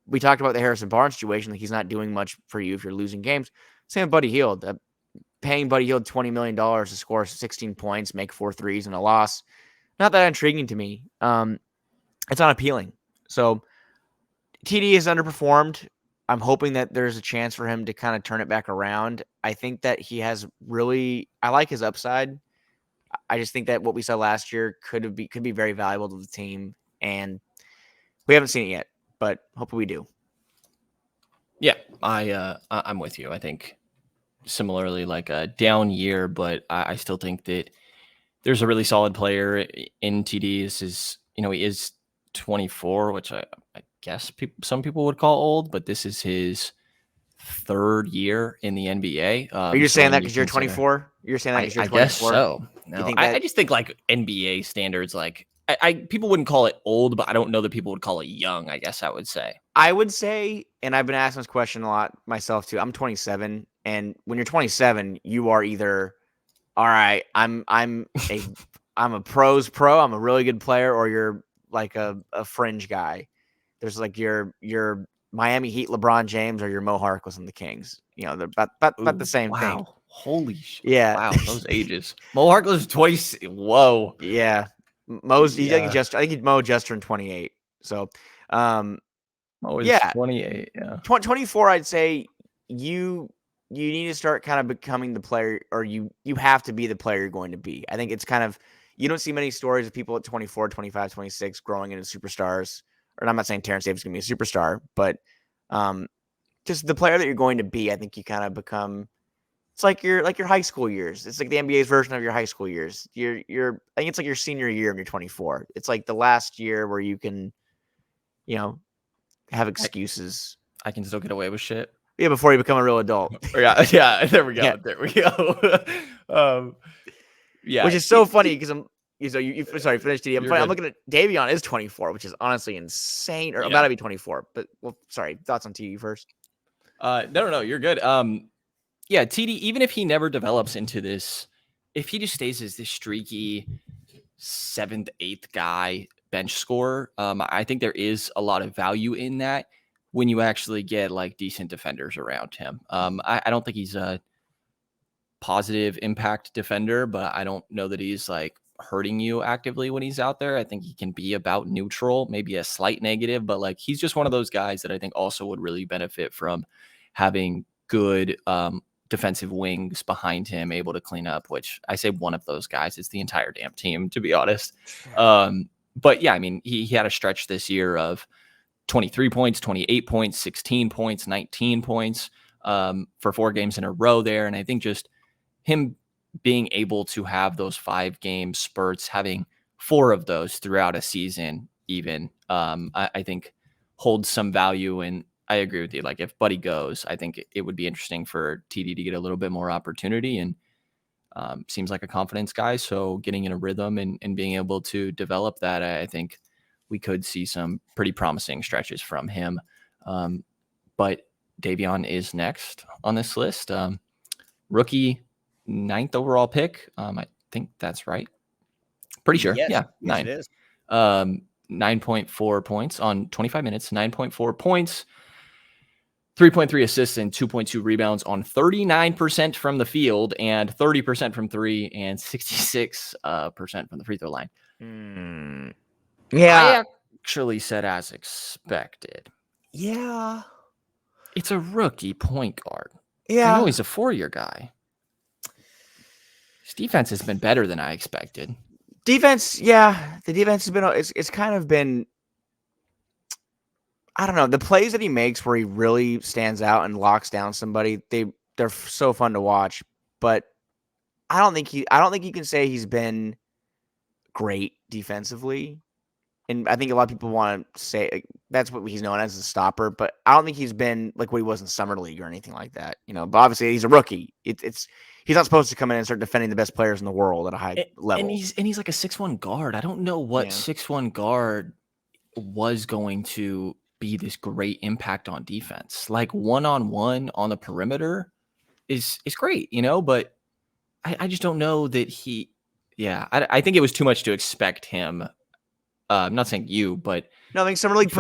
we talked about the Harrison Barnes situation. Like he's not doing much for you if you're losing games. Same with Buddy Hield. Paying Buddy Hield $20 million to score 16 points, make 4 threes in a loss. Not that intriguing to me. It's not appealing. So TD has underperformed. I'm hoping that there's a chance for him to kind of turn it back around. I think that I like his upside. I just think that what we saw last year could be very valuable to the team, and we haven't seen it yet, but hopefully we do. Yeah, I'm with you. I think similarly, like a down year, but I still think that there's a really solid player in TD. This is, he is 24, which I guess some people would call old, but this is his third year in the NBA. Are you So saying when that you because you're consider, 24? You're saying that because you're I guess 24? so. You No, think I that? just think like NBA standards, like I people wouldn't call it old, but I don't know that people would call it young. I guess I would say. I would say, and I've been asking this question a lot myself too. I'm 27, and when you're 27, you are either, all right, I'm a pros pro, I'm a really good player, or you're like a fringe guy. There's like your Miami Heat LeBron James or your Mo Harkless and the Kings. They're about the Ooh, same thing. wow. Holy shit. Yeah. Wow, those ages. Mo Harkless twice. Whoa. Yeah. Mo's Yeah. I think Mo just turned 28. So Mo is yeah. 28. Yeah. 24, I'd say you need to start kind of becoming the player, or you have to be the player you're going to be. I think it's kind of, you don't see many stories of people at 24, 25, 26 growing into superstars. Or I'm not saying Terrence Davis is going to be a superstar, but just the player that you're going to be. I think you kind of become. It's like your high school years. It's like the NBA's version of your high school years. I think it's like your senior year when you're 24. It's like the last year where you can, have excuses. I can still get away with shit. Yeah, before you become a real adult. Yeah. Yeah. There we go. Yeah. There we go. Yeah. Which is so funny because sorry, finish TD. You're I'm good. looking at Davion is 24, which is honestly insane. Or Yeah. about to be 24. But sorry, thoughts on TD first. No, you're good. Yeah, TD, even if he never develops into this, if he just stays as this streaky 7th, 8th guy bench scorer, I think there is a lot of value in that when you actually get like decent defenders around him. I don't think he's a positive impact defender, but I don't know that he's like hurting you actively when he's out there. I think he can be about neutral, maybe a slight negative, but like he's just one of those guys that I think also would really benefit from having good defensive wings behind him, able to clean up, which I say one of those guys is the entire damn team, to be honest. But yeah, I mean, he had a stretch this year of 23 points, 28 points, 16 points, 19 points for 4 games in a row there. And I think just him being able to have those 5-game spurts, having 4 of those throughout a season, even, I think holds some value. And I agree with you. Like if Buddy goes, I think it would be interesting for TD to get a little bit more opportunity, and seems like a confidence guy. So getting in a rhythm and being able to develop that, I think we could see some pretty promising stretches from him. But Davion is next on this list. Rookie 9th overall pick. I think that's right. Pretty sure. Yes, Yeah. yes, 9. it is. 9.4 points on 25 minutes, 9.4 points, 3.3 assists, and 2.2 rebounds on 39% from the field and 30% from 3 and 66% from the free throw line. Yeah. I actually said as expected. Yeah. It's a rookie point guard. Yeah. I know he's a 4-year guy. His defense has been better than I expected. Defense, yeah. The defense has been, it's kind of been, I don't know, the plays that he makes where he really stands out and locks down somebody, they're so fun to watch. But I don't think you can say he's been great defensively. And I think a lot of people want to say that's what he's known as, a stopper, but I don't think he's been like what he was in summer league or anything like that. But obviously he's a rookie. He's not supposed to come in and start defending the best players in the world at a high level. And he's like a 6'1" guard. I don't know what 6'1" guard was going to be this great impact on defense. Like one-on-one on the perimeter is great, but I just don't know that he. Yeah, I think it was too much to expect him. I'm not saying you, but no, I think Summer League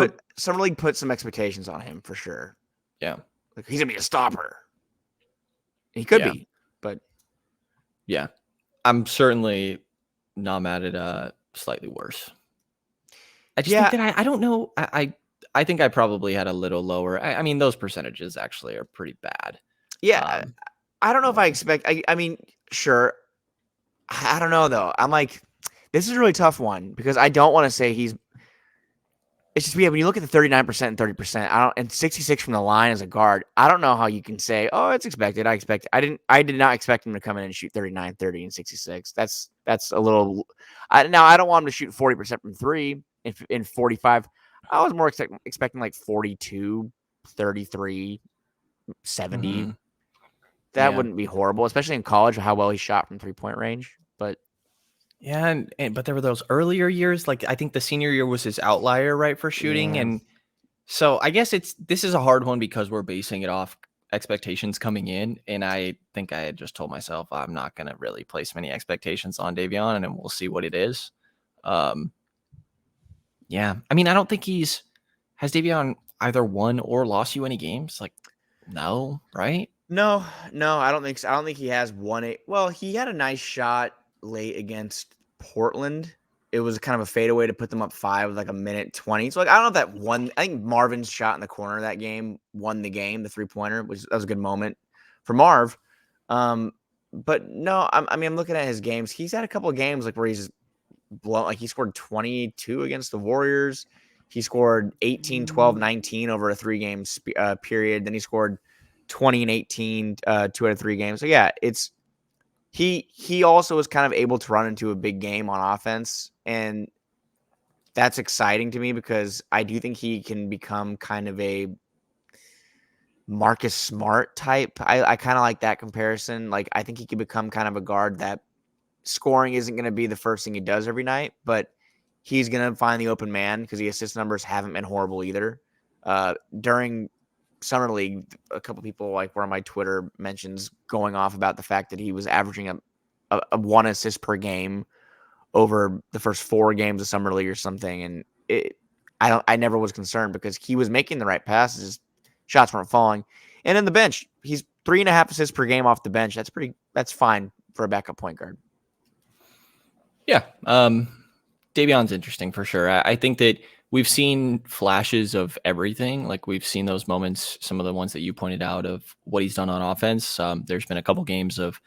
put some expectations on him for sure. Yeah, like he's gonna be a stopper. He could be, but yeah, I'm certainly not mad at slightly worse. I just think that I don't know. I think I probably had a little lower. I mean, those percentages actually are pretty bad. Yeah, I don't know if I expect. I mean, sure. I don't know though. I'm like, this is a really tough one because I don't want to say he's. it's just when you look at the 39% and 30%, and 66 from the line as a guard, I don't know how you can say, oh, it's expected. I did not expect him to come in and shoot 39, 30, and 66. That's a little. Now I don't want him to shoot 40% from three in 45. I was more expecting like 42, 33, 70. Mm-hmm. That wouldn't be horrible, especially in college, how well he shot from 3-point range. But yeah, but there were those earlier years. Like I think the senior year was his outlier, right, for shooting, yeah. and so I guess this is a hard one because we're basing it off expectations coming in, and I think I had just told myself I'm not going to really place many expectations on Davion, and then we'll see what it is. Yeah, I mean, I don't think has Davion either won or lost you any games. Like, no, right? No, I don't think so. I don't think he has won it. Well, he had a nice shot late against Portland. It was kind of a fadeaway to put them up 5 with like a minute 20. So like I don't know if that won. I think Marvin's shot in the corner of that game won the game, the 3-pointer, which that was a good moment for Marv. But no, I mean I'm looking at his games. He's had a couple of games like where he's blown, like he scored 22 against the Warriors. He scored 18, 12, 19 over a 3-game period. Then he scored 20 and 18, 2 out of 3 games. So yeah, it's he also is kind of able to run into a big game on offense, and that's exciting to me because I do think he can become kind of a Marcus Smart type. I kind of like that comparison. Like I think he could become kind of a guard that scoring isn't going to be the first thing he does every night, but he's going to find the open man because the assist numbers haven't been horrible either. During Summer League, a couple people like were on my Twitter mentions going off about the fact that he was averaging a 1 assist per game over the first 4 games of Summer League or something. And I never was concerned because he was making the right passes. Shots weren't falling. And in the bench, he's 3.5 assists per game off the bench. That's fine for a backup point guard. Yeah. Davion's interesting for sure. I think that we've seen flashes of everything. Like we've seen those moments, some of the ones that you pointed out of what he's done on offense. There's been a couple games of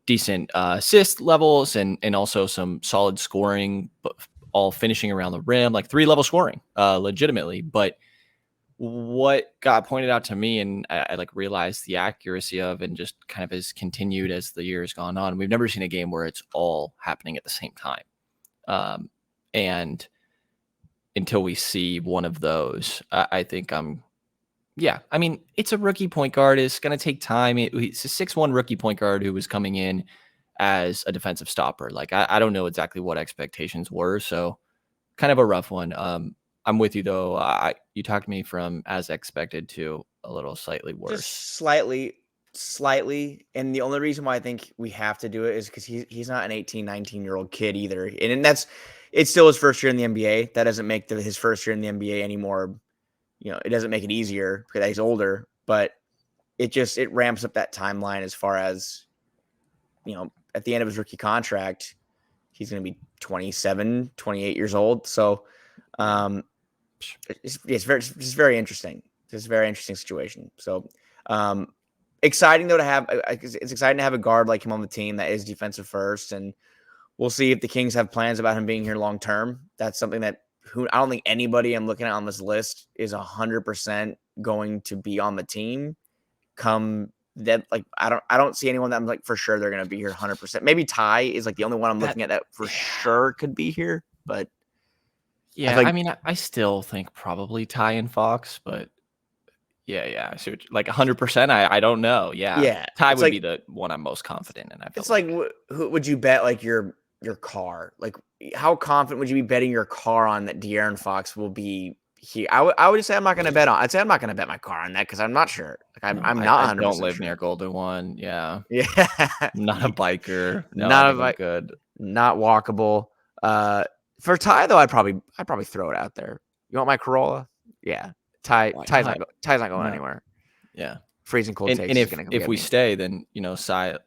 decent assist levels and also some solid scoring, but all finishing around the rim, like 3-level scoring, legitimately. But what got pointed out to me and I like realized the accuracy of and just kind of has continued as the year has gone on. We've never seen a game where it's all happening at the same time. And until we see one of those, I think I mean, it's a rookie point guard. It's going to take time. It's a 6'1" rookie point guard who was coming in as a defensive stopper. Like, I don't know exactly what expectations were. So kind of a rough one. I'm with you though. You talked me from as expected to a little slightly worse. Just slightly. And the only reason why I think we have to do it is because he's not an 18, 19-year-old kid either. And it's still his first year in the NBA. That doesn't make his first year in the NBA anymore. You know, it doesn't make it easier because he's older, but it ramps up that timeline as far as, you know, at the end of his rookie contract, he's going to be 27, 28 years old. So it's very interesting. It's a very interesting situation. So exciting though to have. It's exciting to have a guard like him on the team that is defensive first, and we'll see if the Kings have plans about him being here long term. That's something that I don't think anybody I'm looking at on this list is 100% going to be on the team. Come that like I don't see anyone that I'm like for sure they're going to be here 100%. Maybe Ty is like the only one I'm looking at that for sure could be here, but yeah, I mean, I still think probably Ty and Fox, but yeah. So like 100%, I don't know. Yeah, Ty would be the one I'm most confident in. It's like who would you bet like your car? Like how confident would you be betting your car on that De'Aaron Fox will be here? I would just say I'm not going to bet on. I'd say I'm not going to bet my car on that because I'm not sure. Like I'm not 100% I don't live sure. near Golden One. Yeah. I'm not a biker. No, not good. Not walkable. For Ty though, I'd probably throw it out there. You want my Corolla? Yeah. Ty's not going anywhere. Yeah. Freezing cold takes. And if we stay, then you know, Ty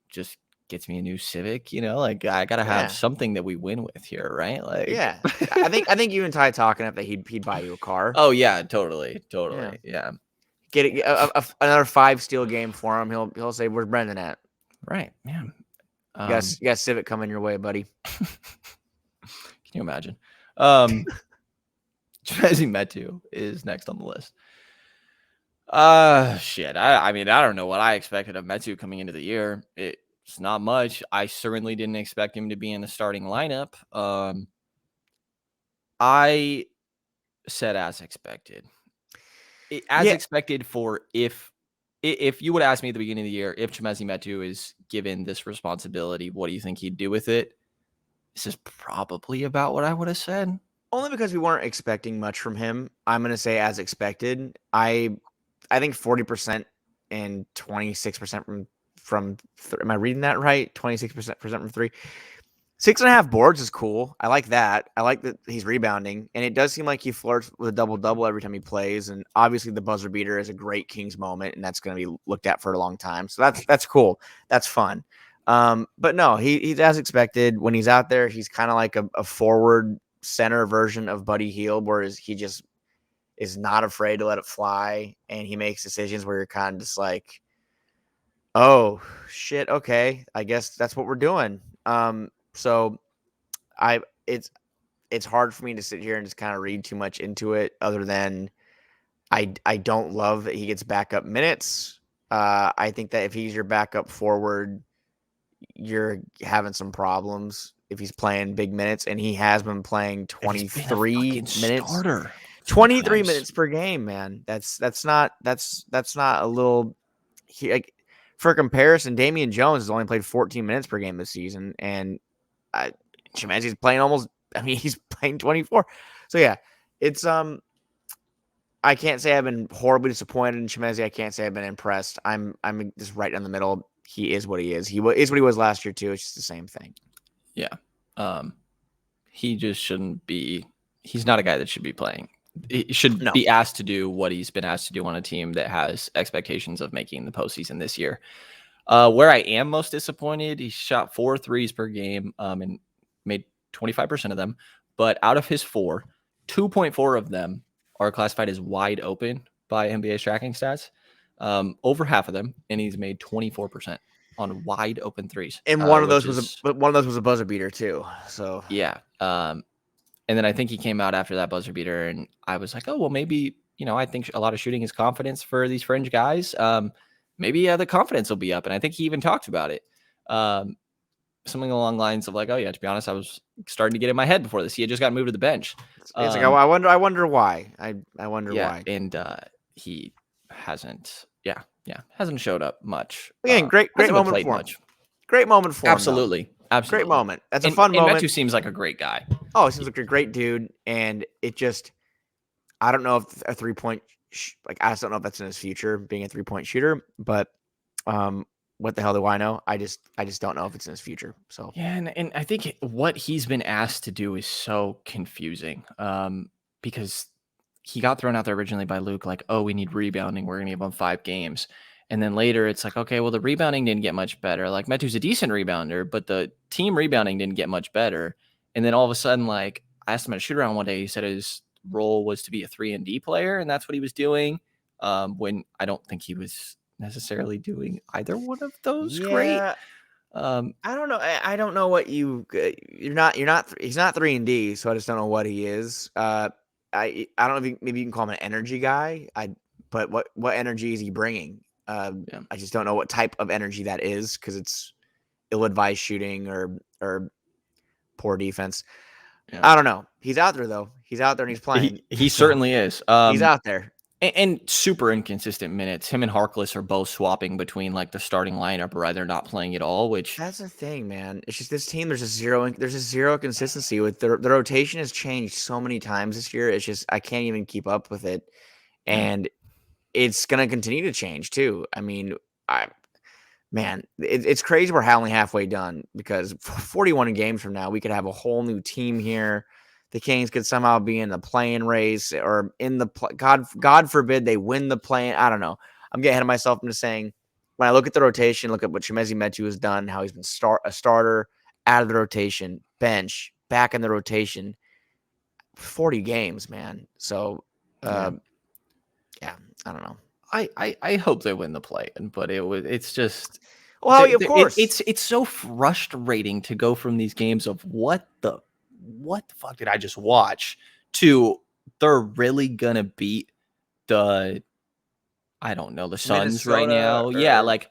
just gets me a new Civic. You know, like I gotta have something that we win with here, right? Like, yeah. I think you and Ty talking up that he'd buy you a car. Oh yeah, totally. Yeah. Get another 5 steal game for him. He'll say, "Where's Brendan at?" Right, man. You got Civic coming your way, buddy. you imagine? Chimezie Metu is next on the list. Shit. I mean, I don't know what I expected of Metu coming into the year. It's not much. I certainly didn't expect him to be in the starting lineup. I said as expected. As expected for if you would ask me at the beginning of the year, if Chimezie Metu is given this responsibility, what do you think he'd do with it? This is probably about what I would have said. Only because we weren't expecting much from him. I'm going to say as expected. I think 40% and 26% from am I reading that right? 26% from 3. 6.5 boards is cool. I like that. I like that he's rebounding, and it does seem like he flirts with a double-double every time he plays. And obviously, the buzzer beater is a great Kings moment, and that's going to be looked at for a long time. So that's cool. That's fun. But no, he's as expected. When he's out there, he's kind of like a forward center version of Buddy Hield, whereas he just is not afraid to let it fly, and he makes decisions where you're kind of just like, oh shit, okay, I guess that's what we're doing. So it's hard for me to sit here and just kind of read too much into it, other than I don't love that he gets backup minutes. I think that if he's your backup forward, you're having some problems if he's playing big minutes, and he has been playing 23 minutes. Starter 23 minutes per game, man. That's not a little. For comparison, Damian Jones has only played 14 minutes per game this season, and Chimezie's playing almost. I mean, he's playing 24. So yeah, it's I can't say I've been horribly disappointed in Chimezie. I can't say I've been impressed. I'm just right in the middle. He is what he is. He is what he was last year too. It's just the same thing. Yeah. He just shouldn't be. He's not a guy that should be playing. He should be asked to do what he's been asked to do on a team that has expectations of making the postseason this year. Where I am most disappointed, he shot 4 threes per game and made 25% of them. But out of his 4, 2.4 of them are classified as wide open by NBA's tracking stats. Over half of them, and he's made 24% on wide open threes. And one of those was a buzzer beater too. So yeah. And then I think he came out after that buzzer beater, and I was like, oh, well, maybe, I think a lot of shooting is confidence for these fringe guys. Maybe the confidence will be up. And I think he even talked about it. Something along the lines of like, oh, yeah, to be honest, I was starting to get in my head before this. He had just got moved to the bench. It's like, I wonder why. I wonder why. And he hasn't, hasn't showed up much. Again, great moment for him. Great moment for him. Absolutely. Great moment. That's a fun moment. Metu seems like a great guy. Oh, he seems like a great dude. And it just, I don't know if a 3-point, I just don't know if that's in his future, being a 3-point shooter. But what the hell do I know? I just don't know if it's in his future. So yeah, and I think what he's been asked to do is so confusing. Because he got thrown out there originally by Luke, like, oh, we need rebounding. We're gonna give him 5 games. And then later it's like, okay, well, the rebounding didn't get much better. Like, Metu's a decent rebounder, but the team rebounding didn't get much better. And then all of a sudden, like, I asked him at a shoot around one day. He said his role was to be a 3-and-D player, and that's what he was doing. When I don't think he was necessarily doing either one of those great. I don't know. I don't know what you're not. He's not 3-and-D, so I just don't know what he is. I don't know if maybe you can call him an energy guy. But what energy is he bringing? I just don't know what type of energy that is, because it's ill-advised shooting or poor defense. Yeah. I don't know. He's out there though. He's out there and he's playing. He certainly is. He's out there. And super inconsistent minutes. Him and Harkless are both swapping between like the starting lineup or either not playing at all, which that's the thing, man. It's just this team, there's a zero consistency with the rotation has changed so many times this year. It's just I can't even keep up with it. And it's going to continue to change too. I mean, it's crazy we're only halfway done, because 41 games from now, we could have a whole new team here. The Kings could somehow be in the play-in race, or in the God forbid they win the play-in. I don't know. I'm getting ahead of myself. I'm just saying, when I look at the rotation, look at what Chimezie Metu has done, how he's been a starter, out of the rotation, bench, back in the rotation, 40 games, man. So, yeah, I don't know. I hope they win the play-in, but it's just, well, of course, it's so frustrating to go from these games of what the what the fuck did I just watch? To they're really gonna beat the I don't know, the Suns right Minnesota now. Yeah, or like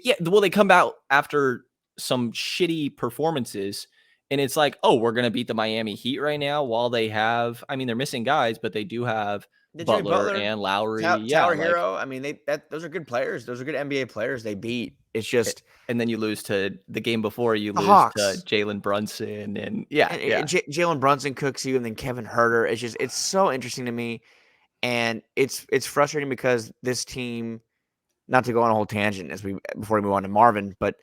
yeah, well, they come out after some shitty performances, and it's like, oh, we're gonna beat the Miami Heat right now while they have I mean, they're missing guys, but they do have Jimmy Butler Butler, and Lowry. Yeah, Tyler like Hero. I mean, those are good players. Those are good NBA players. They beat. It's just and then you lose to the game before you the lose to Hawks. Jalen Brunson and yeah, yeah. Jalen Brunson cooks you, and then Kevin Herter. It's so interesting to me, and it's frustrating because this team. Not to go on a whole tangent before we move on to Marvin, but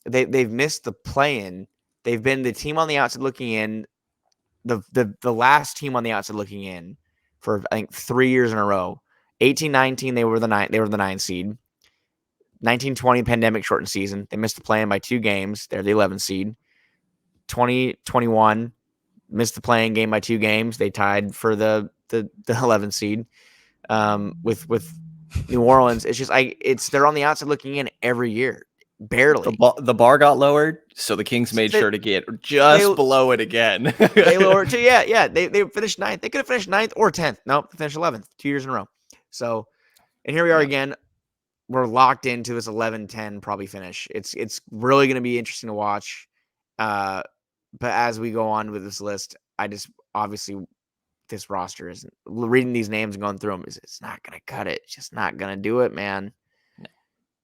they've missed the play-in. They've been the team on the outside looking in, the last team on the outside looking in for I think 3 years in a row. 18-19 they were the 9 seed. 19-20 pandemic shortened season. They missed the play-in by 2 games. They're the 11 seed. 2021 missed the play-in game by 2 games. They tied for the 11 seed with New Orleans. It's just they're on the outside looking in every year. Barely. The bar got lowered, so the Kings made sure to get just below it again. They lowered to yeah. They finished 9th. They could have finished 9th or 10th. Nope, they finished 11th 2 years in a row. So, and here we are again. We're locked into this 11-10 probably finish. It's really going to be interesting to watch. But as we go on with this list, I just obviously this roster isn't reading these names and going through them. It's not going to cut it. It's just not going to do it, man. No.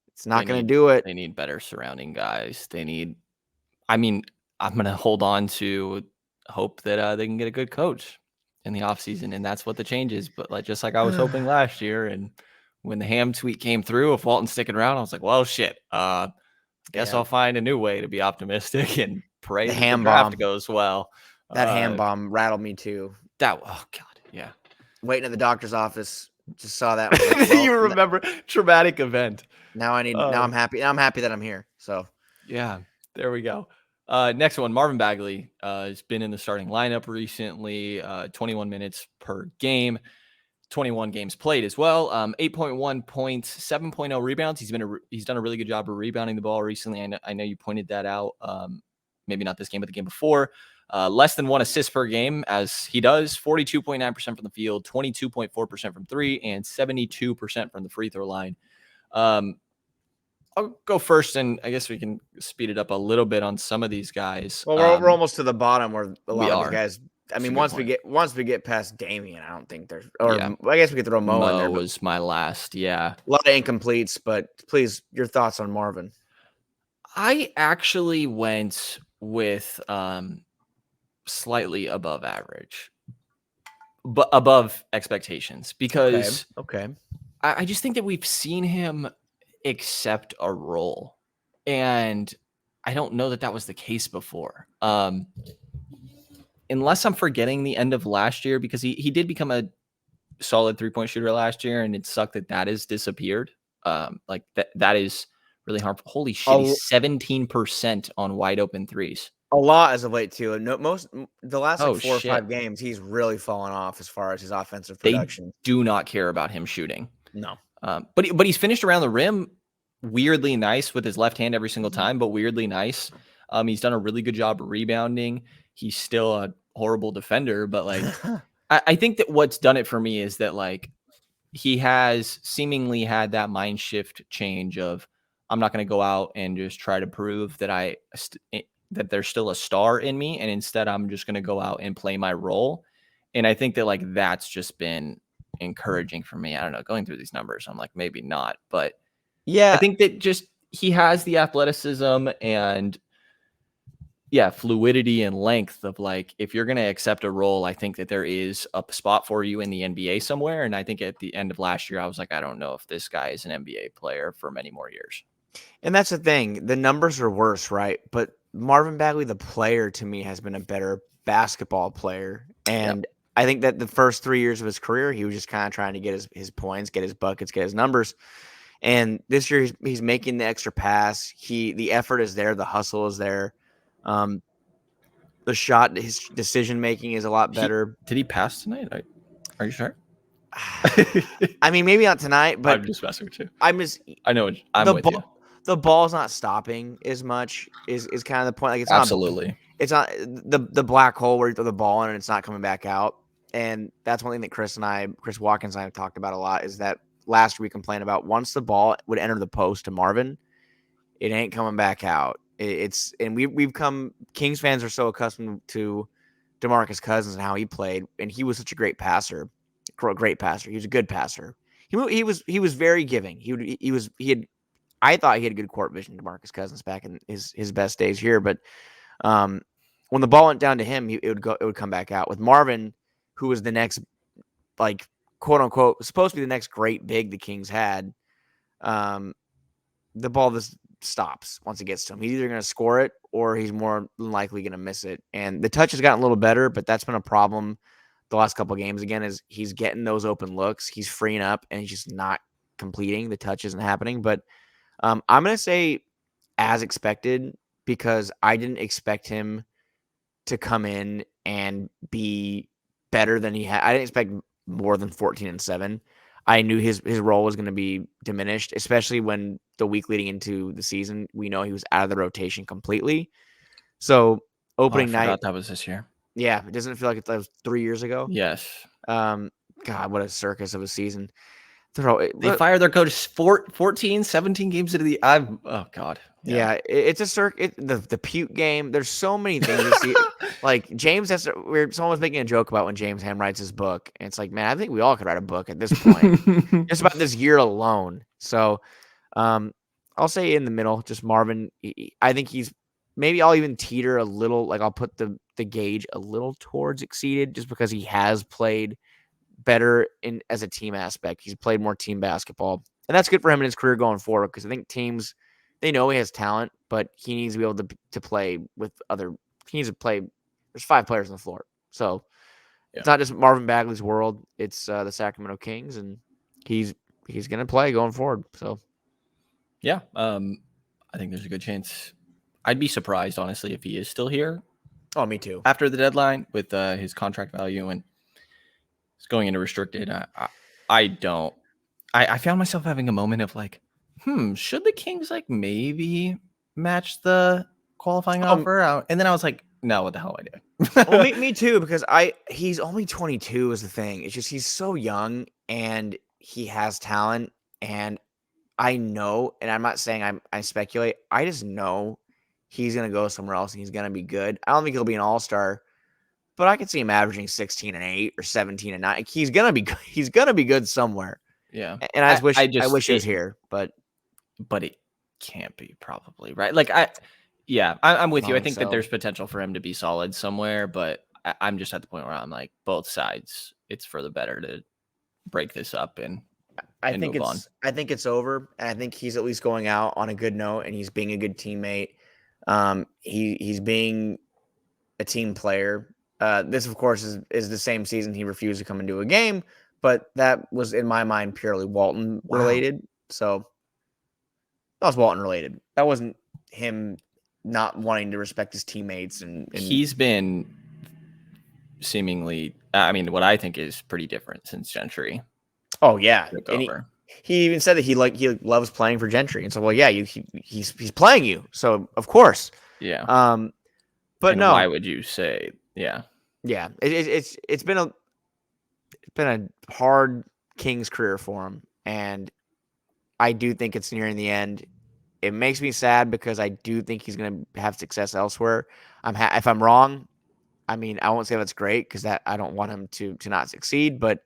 It's not going to do it. They need better surrounding guys. I mean, I'm going to hold on to hope that they can get a good coach in the offseason, and that's what the change is. But just like I was hoping last year, and when the Ham tweet came through of Walton sticking around, I was like, well, shit. Guess I'll find a new way to be optimistic and pray that the draft goes well. That ham bomb rattled me too. Oh God, yeah. Waiting at the doctor's office, just saw that. Like, well, you remember traumatic event. Now I'm happy. Now I'm happy that I'm here. So yeah, there we go. Next one, Marvin Bagley has been in the starting lineup recently. 21 minutes per game, 21 games played as well. 8.1 points, 7.0 rebounds. He's done a really good job of rebounding the ball recently. I know you pointed that out. Maybe not this game, but the game before. Less than 1 assist per game, as he does 42.9% from the field, 22.4% from 3, and 72% from the free throw line. I'll go first, and I guess we can speed it up a little bit on some of these guys. Well, we're almost to the bottom where a lot of these guys. I mean, once we get past Damian, I don't think there's. Or yeah. I guess we could throw Mo in there. Mo was my last. Yeah, a lot of incompletes, but please, your thoughts on Marvin? I actually went with slightly above average, but above expectations because okay. I just think that we've seen him accept a role, and I don't know that was the case before. Unless I'm forgetting the end of last year, because he did become a solid 3-point shooter last year, and it sucked that has disappeared. Like that is really harmful. Holy shit, he's 17% on wide open threes. A lot as of late too. And the last 4 or 5 games, he's really fallen off as far as his offensive production. They do not care about him shooting. No. But he's finished around the rim weirdly nice with his left hand every single time, but weirdly nice. He's done a really good job rebounding. He's still a horrible defender, but like I think that what's done it for me is that like he has seemingly had that mind shift change of I'm not going to go out and just try to prove that that there's still a star in me, and instead I'm just going to go out and play my role. And I think that like that's just been encouraging for me. I don't know, going through these numbers, I'm like maybe not, but yeah, I think that just he has the athleticism and fluidity and length of like, if you're going to accept a role, I think that there is a spot for you in the NBA somewhere. And I think at the end of last year, I was like, I don't know if this guy is an NBA player for many more years. And that's the thing. The numbers are worse, right? But Marvin Bagley, the player, to me, has been a better basketball player. And I think that the first 3 years of his career, he was just kind of trying to get his points, get his buckets, get his numbers. And this year, he's making the extra pass. The effort is there. The hustle is there. The shot, his decision making is a lot better. Did he pass tonight? Are you sure? I mean, maybe not tonight, but I'm just messing with you. I know. I'm with you. The ball's not stopping as much is kind of the point. Like it's absolutely. it's not the black hole where you throw the ball in and it's not coming back out. And that's one thing that Chris Watkins and I have talked about a lot is that last week complained about once the ball would enter the post to Marvin, it ain't coming back out. And we've come Kings fans are so accustomed to DeMarcus Cousins and how he played, and he was such a great passer. He was a good passer. He was very giving. I thought he had good court vision, DeMarcus Cousins, back in his best days here. But when the ball went down to him, it would come back out. With Marvin, who was the next, like, quote unquote, supposed to be the next great big the Kings had, the ball just stops once it gets to him. He's either going to score it or he's more than likely going to miss it. And the touch has gotten a little better, but that's been a problem the last couple of games. Again, is he's getting those open looks, he's freeing up, and he's just not completing. The touch isn't happening. But I'm going to say as expected, because I didn't expect him to come in and be better than he had. I didn't expect more than 14-7. I knew his role was going to be diminished, especially when the week leading into the season, we know he was out of the rotation completely. So opening night, that was this year. Yeah, it doesn't feel like that was 3 years ago. Yes. God, what a circus of a season. They fired their coach 14, 17 games into the. Oh God. Yeah, it's a circus. The puke game. There's so many things to see. Like James has to. Someone was making a joke about when James Ham writes his book, and it's like, man, I think we all could write a book at this point, just about this year alone. So, I'll say in the middle, just Marvin. I think maybe I'll even teeter a little. Like I'll put the gauge a little towards exceeded, just because he has played better as a team aspect. He's played more team basketball, and that's good for him in his career going forward. Because I think teams, they know he has talent, but he needs to be able to play with other. He needs to play. There's 5 players on the floor, so it's not just Marvin Bagley's world. It's the Sacramento Kings, and he's going to play going forward. So, yeah, I think there's a good chance. I'd be surprised, honestly, if he is still here. Oh, me too. After the deadline, with his contract value and he's going into restricted, I don't. I found myself having a moment of like, should the Kings like maybe match the qualifying offer? And then I was like, no, what the hell am I doing? Well, me too, because he's only 22 is the thing. It's just he's so young and he has talent, and I know, and I'm not saying I speculate. I just know he's gonna go somewhere else and he's gonna be good. I don't think he'll be an all-star, but I could see him averaging 16-8 or 17-9. He's gonna be good somewhere. Yeah, and I wish he was here, but it can't be, probably, right? Like I'm with you. I think that there's potential for him to be solid somewhere, but I'm just at the point where I'm like, both sides, it's for the better to break this up and move on. I think it's over, and I think he's at least going out on a good note, and he's being a good teammate. He's being a team player. This, of course, is the same season he refused to come into a game, but that was, in my mind, purely Walton related. So that was Walton related. That wasn't him not wanting to respect his teammates. And he's been seemingly, what I think is pretty different since Gentry. Oh yeah, and he even said that he loves playing for Gentry, and so he's playing you, so of course, yeah. But and no, why would you say it's been a hard Kings career for him, and I do think it's nearing the end. It makes me sad because I do think he's going to have success elsewhere. If I'm wrong, I won't say that's great, because I don't want him to not succeed, but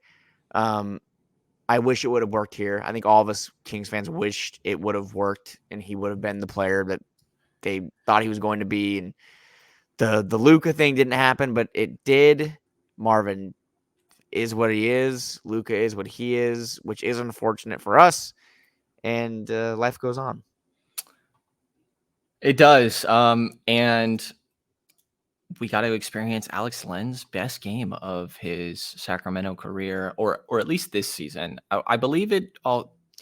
I wish it would have worked here. I think all of us Kings fans wished it would have worked and he would have been the player that they thought he was going to be. And the Luka thing didn't happen, but it did. Marvin is what he is. Luka is what he is, which is unfortunate for us. And life goes on. It does. And we got to experience Alex Len's best game of his Sacramento career, or at least this season. I believe it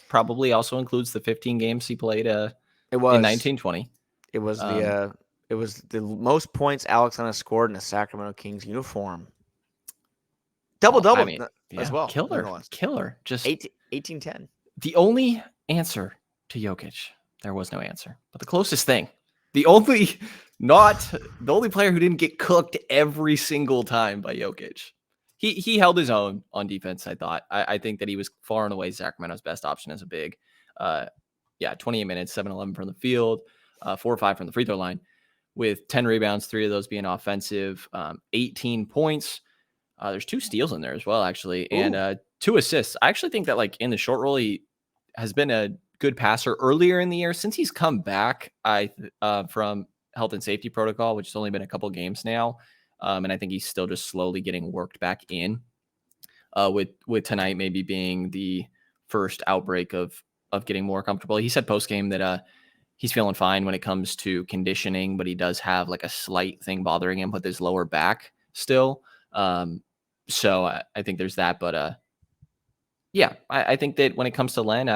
probably also includes the 15 games he played in 1920. It was the most points Alex Len has scored in a Sacramento Kings uniform. Double-double as well. Killer. Just 18-10. The only answer to Jokic, there was no answer. But the closest thing The only player who didn't get cooked every single time by Jokic. He held his own on defense, I thought. I think that he was far and away Sacramento's best option as a big. 28 minutes, 7-11 from the field, 4 or 5 from the free throw line, with 10 rebounds, 3 of those being offensive, 18 points. There's 2 steals in there as well, actually, and 2 assists. I actually think that, like, in the short roll, he has been a good passer earlier in the year. Since he's come back from health and safety protocol, which has only been a couple games now, and I think he's still just slowly getting worked back in, with tonight maybe being the first outbreak of getting more comfortable. He said post-game that he's feeling fine when it comes to conditioning, but he does have like a slight thing bothering him with his lower back still. So I think there's that, but yeah, I think that when it comes to Len,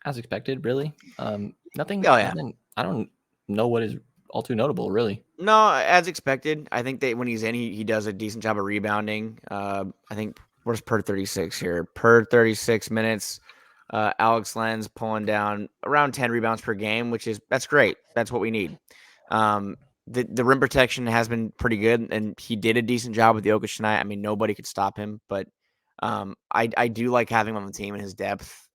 as expected, really, nothing. Oh, yeah. Nothing, I don't know what is all too notable, really. No, as expected. I think that when he's in, he does a decent job of rebounding. I think where's per 36 here? Per 36 minutes, Alex Len's pulling down around 10 rebounds per game, that's great. That's what we need. The rim protection has been pretty good, and he did a decent job with Jokic tonight. I mean, nobody could stop him, but I do like having him on the team and his depth.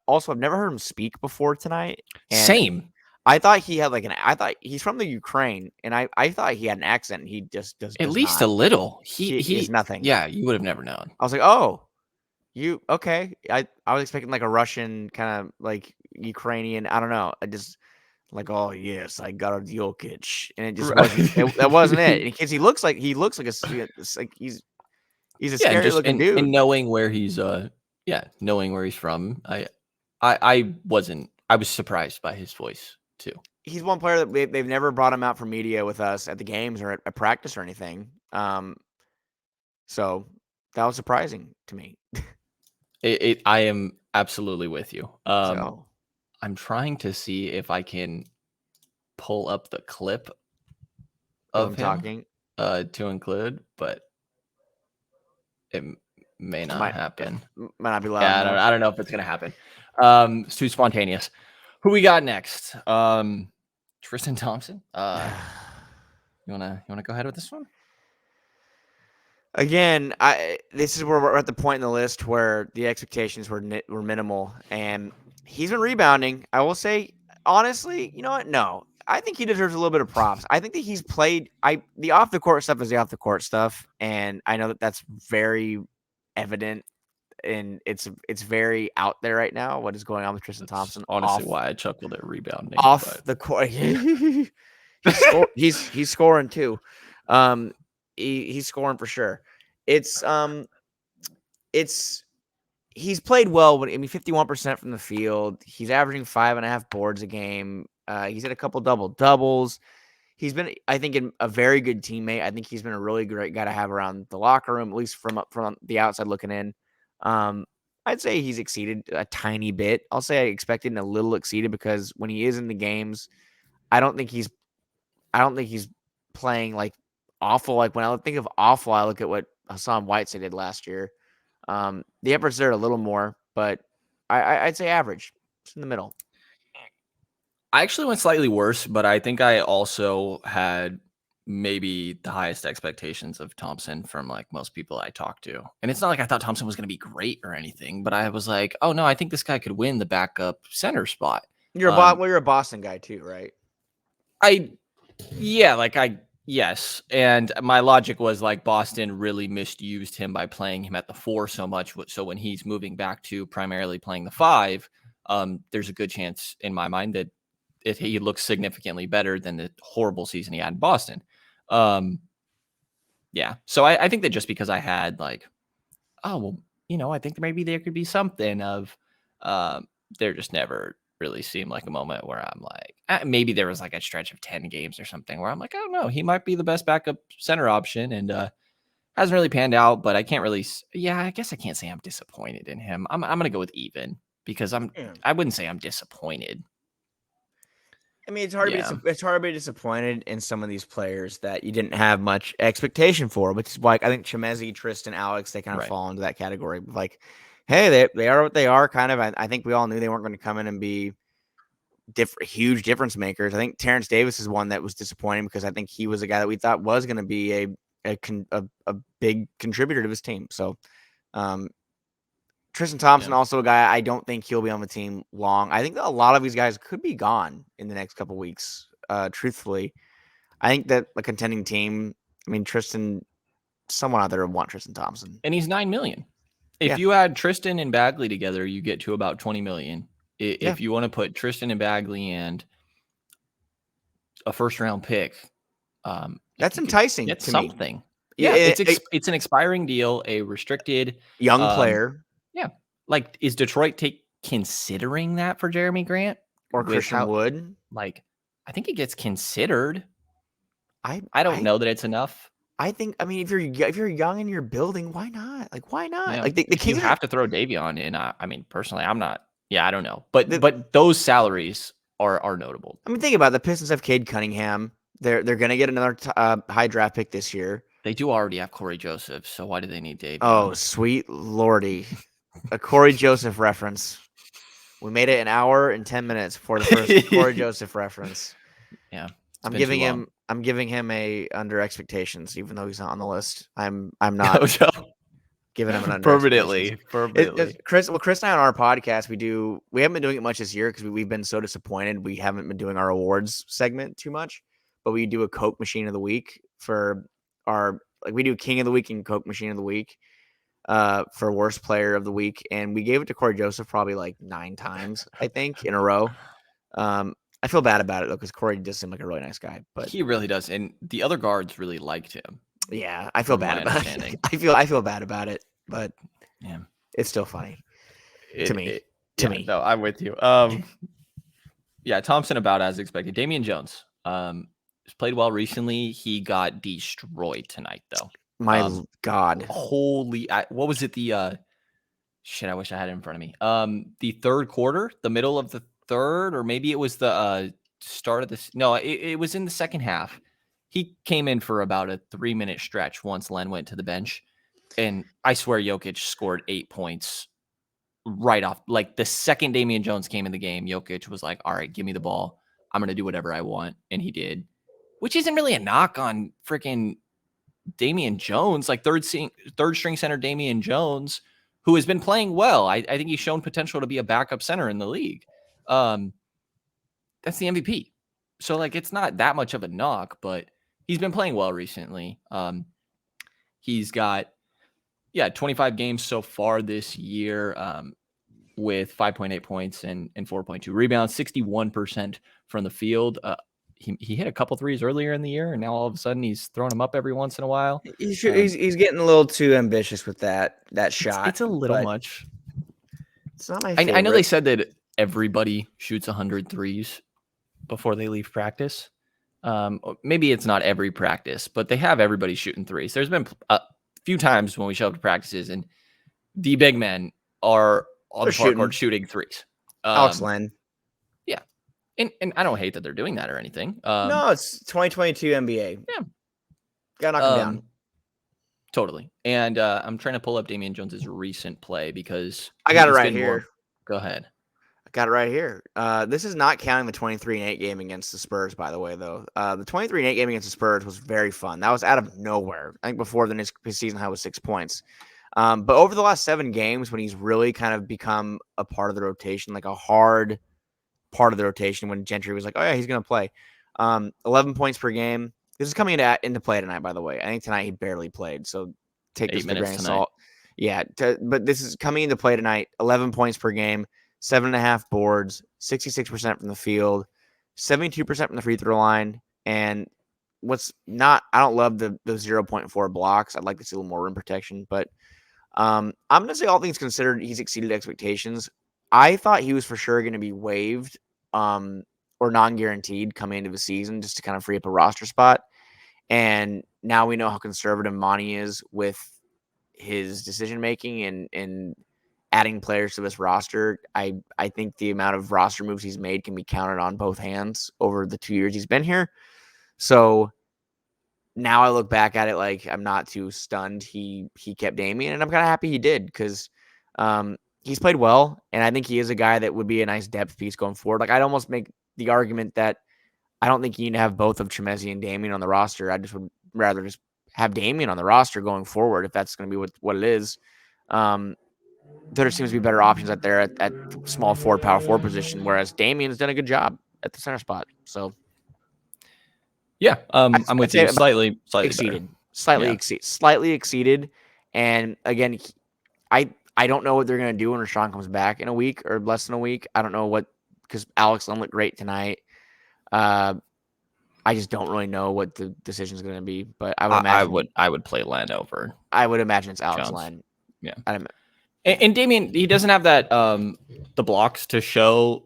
Also, I've never heard him speak before tonight. And Same. I thought he had I thought he's from the Ukraine, and I thought he had an accent. And he just does At least not. a little. He is nothing. Yeah, you would have never known. I was like, oh, you okay? I was expecting like a Russian kind of like Ukrainian. I don't know. I just like, oh yes, I got a Jokic, and it just wasn't. That wasn't it. And because he looks like he's a scary looking dude. And knowing where he's knowing where he's from, I was surprised by his voice too. He's one player that they've never brought him out for media with us at the games or at practice or anything. So that was surprising to me. I am absolutely with you. So I'm trying to see if I can pull up the clip of him talking to include, but it may not happen. Might not be loud. Yeah, I don't know if it's gonna happen. It's too spontaneous. Who we got next? Tristan Thompson. You wanna go ahead with this one? Again, this is where we're at the point in the list where the expectations were minimal, and he's been rebounding. I will say, honestly, you know what? No, I think he deserves a little bit of props. I think that he's played. The off the court stuff is the off the court stuff, and I know that that's very evident, and it's very out there right now. What is going on with Tristan Thompson? Honestly, why I chuckled at rebounding off the court. he's scoring too. He's scoring for sure. It's he's played well. 51% from the field. He's averaging 5.5 boards a game. He's had a couple double doubles. He's been, I think, a very good teammate. I think he's been a really great guy to have around the locker room, at least from the outside looking in. I'd say he's exceeded a tiny bit. I'll say I expected and a little exceeded because when he is in the games, I don't think he's playing like awful. Like when I think of awful, I look at what Hassan Whiteside did last year. The efforts there a little more, but I'd say average. It's in the middle. I actually went slightly worse, but I think I also had maybe the highest expectations of Thompson from like most people I talked to. And it's not like I thought Thompson was going to be great or anything, but I was like, oh no, I think this guy could win the backup center spot. You're a Boston guy too, right? Yes. And my logic was like Boston really misused him by playing him at the 4 so much. So when he's moving back to primarily playing the 5, there's a good chance in my mind that he looks significantly better than the horrible season he had in Boston. Yeah. So I think that just because I had like, I think maybe there could be something of, there just never really seemed like a moment where I'm like, maybe there was like a stretch of 10 games or something where I'm like, I don't know, he might be the best backup center option, and hasn't really panned out, but I can't really, I guess I can't say I'm disappointed in him. I'm going to go with even because I wouldn't say I'm disappointed. I mean, it's hard to be disappointed in some of these players that you didn't have much expectation for, which is like I think Chemezi, Tristan, Alex, they kind of fall into that category. Like, hey, they are what they are. Kind of. I think we all knew they weren't going to come in and be huge difference makers. I think Terrence Davis is one that was disappointing because I think he was a guy that we thought was going to be a big contributor to his team. So Tristan Thompson, also a guy, I don't think he'll be on the team long. I think that a lot of these guys could be gone in the next couple weeks. Truthfully, I think that a contending team, I mean, someone out there would want Tristan Thompson. And he's $9 million. If you add Tristan and Bagley together, you get to about $20 million. If you want to put Tristan and Bagley and a first-round pick, that's enticing. Get to something. Me. Yeah, it's an expiring deal, a restricted young player. Yeah, like is Detroit considering that for Jeremy Grant or Christian Wood? Like, I think it gets considered. I don't know that it's enough. I think. I mean, if you're young and you're building, why not? Like, why not? Yeah. Like the Kings have to throw Davion in. I mean, personally, I'm not. Yeah, I don't know, but those salaries are notable. I mean, think about it. The Pistons have Cade Cunningham. They're going to get another high draft pick this year. They do already have Corey Joseph, so why do they need Davion? Oh, sweet lordy, a Corey Joseph reference. We made it an hour and 10 minutes before the first Corey Joseph reference. Yeah, I'm giving him a under expectations, even though he's not on the list. I'm not giving him an under permanently. Chris and I on our podcast, we haven't been doing it much this year because we've been so disappointed. We haven't been doing our awards segment too much, but we do a Coke Machine of the Week for we do King of the Week and Coke Machine of the Week for Worst Player of the Week, and we gave it to Corey Joseph probably like 9 times, I think, in a row. I feel bad about it though because Corey does seem like a really nice guy, but he really does, and the other guards really liked him. Yeah, I feel bad about it. I feel bad about it, but yeah, it's still funny to me. No, I'm with you. Yeah, Thompson about as expected. Damian Jones has played well recently. He got destroyed tonight, though. My God, holy! What was it? The shit. I wish I had it in front of me. The third quarter, the middle of the third, or maybe it was the start of this. No, it was in the second half. He came in for about a 3-minute stretch once Len went to the bench. And I swear Jokic scored 8 points right off. Like the second Damian Jones came in the game, Jokic was like, all right, give me the ball. I'm going to do whatever I want. And he did, which isn't really a knock on freaking Damian Jones, like third string center Damian Jones, who has been playing well. I think he's shown potential to be a backup center in the league. That's the MVP. So like, it's not that much of a knock, but he's been playing well recently. He's got, 25 games so far this year with 5.8 points and 4.2 rebounds, 61% from the field. He hit a couple threes earlier in the year, and now all of a sudden he's throwing them up every once in a while. He's getting a little too ambitious with that shot. It's a little much. It's not my favorite. I know they said that everybody shoots 100 threes before they leave practice. Maybe it's not every practice, but they have everybody shooting threes. There's been a few times when we show up to practices and the big men are on the court shooting threes. Alex Len. Yeah. And I don't hate that they're doing that or anything. No, it's 2022 NBA. Yeah. Gotta knock him down. Totally. And I'm trying to pull up Damian Jones's recent play because I got it right here. Go ahead. I got it right here. This is not counting the 23-8 game against the Spurs, by the way, though. The 23-8 game against the Spurs was very fun. That was out of nowhere. I think before then his season high was 6 points. But over the last 7 games, when he's really kind of become a part of the rotation, like a hard part of the rotation, when Gentry was like, oh, yeah, he's going to play. 11 points per game. This is coming into play tonight, by the way. I think tonight he barely played, so take this with a grain of salt. Yeah, but this is coming into play tonight. 11 points per game. 7.5 boards, 66% from the field, 72% from the free throw line. And I don't love the 0.4 blocks. I'd like to see a little more rim protection, but I'm going to say all things considered, he's exceeded expectations. I thought he was for sure going to be waived or non-guaranteed coming into the season just to kind of free up a roster spot. And now we know how conservative Monty is with his decision-making and adding players to this roster. I think the amount of roster moves he's made can be counted on both hands over the 2 years he's been here. So now I look back at it like I'm not too stunned he kept Damian, and I'm kind of happy he did because he's played well, and I think he is a guy that would be a nice depth piece going forward. Like I'd almost make the argument that I don't think you need to have both of Chimezie and Damian on the roster. I just would rather just have Damian on the roster going forward if that's going to be what it is. There seems to be better options out there at small forward, power forward position, whereas Damian's done a good job at the center spot. So Yeah, I'm I'd with say you. Slightly exceeded, better. slightly exceeded. And again, I don't know what they're going to do when Rashaan comes back in a week or less than a week. I don't know because Alex Len looked great tonight. I just don't really know what the decision is going to be, but I would imagine I would play Len over. I would imagine it's Alex Jones. Len. Yeah, and Damian, he doesn't have that the blocks to show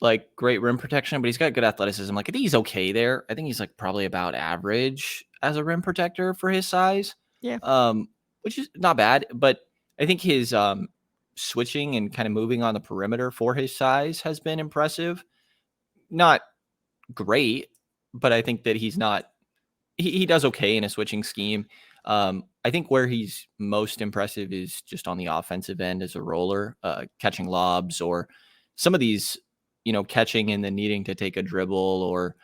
like great rim protection, but he's got good athleticism. Like I think he's okay there. I think he's like probably about average as a rim protector for his size. Yeah. Which is not bad, but I think his switching and kind of moving on the perimeter for his size has been impressive. Not great, but I think that he's not he does okay in a switching scheme. I think where he's most impressive is just on the offensive end as a roller, catching lobs or some of these, catching and then needing to take a dribble or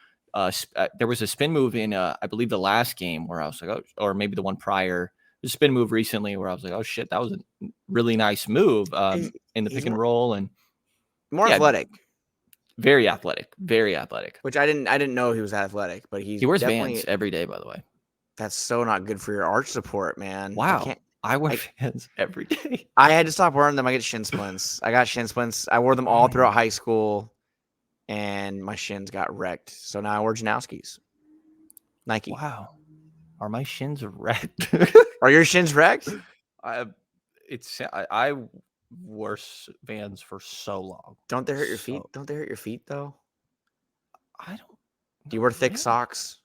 there was a spin move in, I believe the last game where I was like, oh, or maybe the one prior, the spin move recently where I was like, oh shit, that was a really nice move in the pick and roll and more athletic. Very athletic. Which I didn't know he was athletic, but he wears Vans every day, by the way. That's so not good for your arch support, man. Wow. I wear Vans every day. I had to stop wearing them. I get shin splints. I got shin splints. I wore them all throughout high school, and my shins got wrecked. So now I wear Janowski's. Nike. Wow. Are my shins wrecked? Are your shins wrecked? I wore Vans for so long. Don't they hurt your feet? Don't they hurt your feet though? I don't. Do you wear thick socks?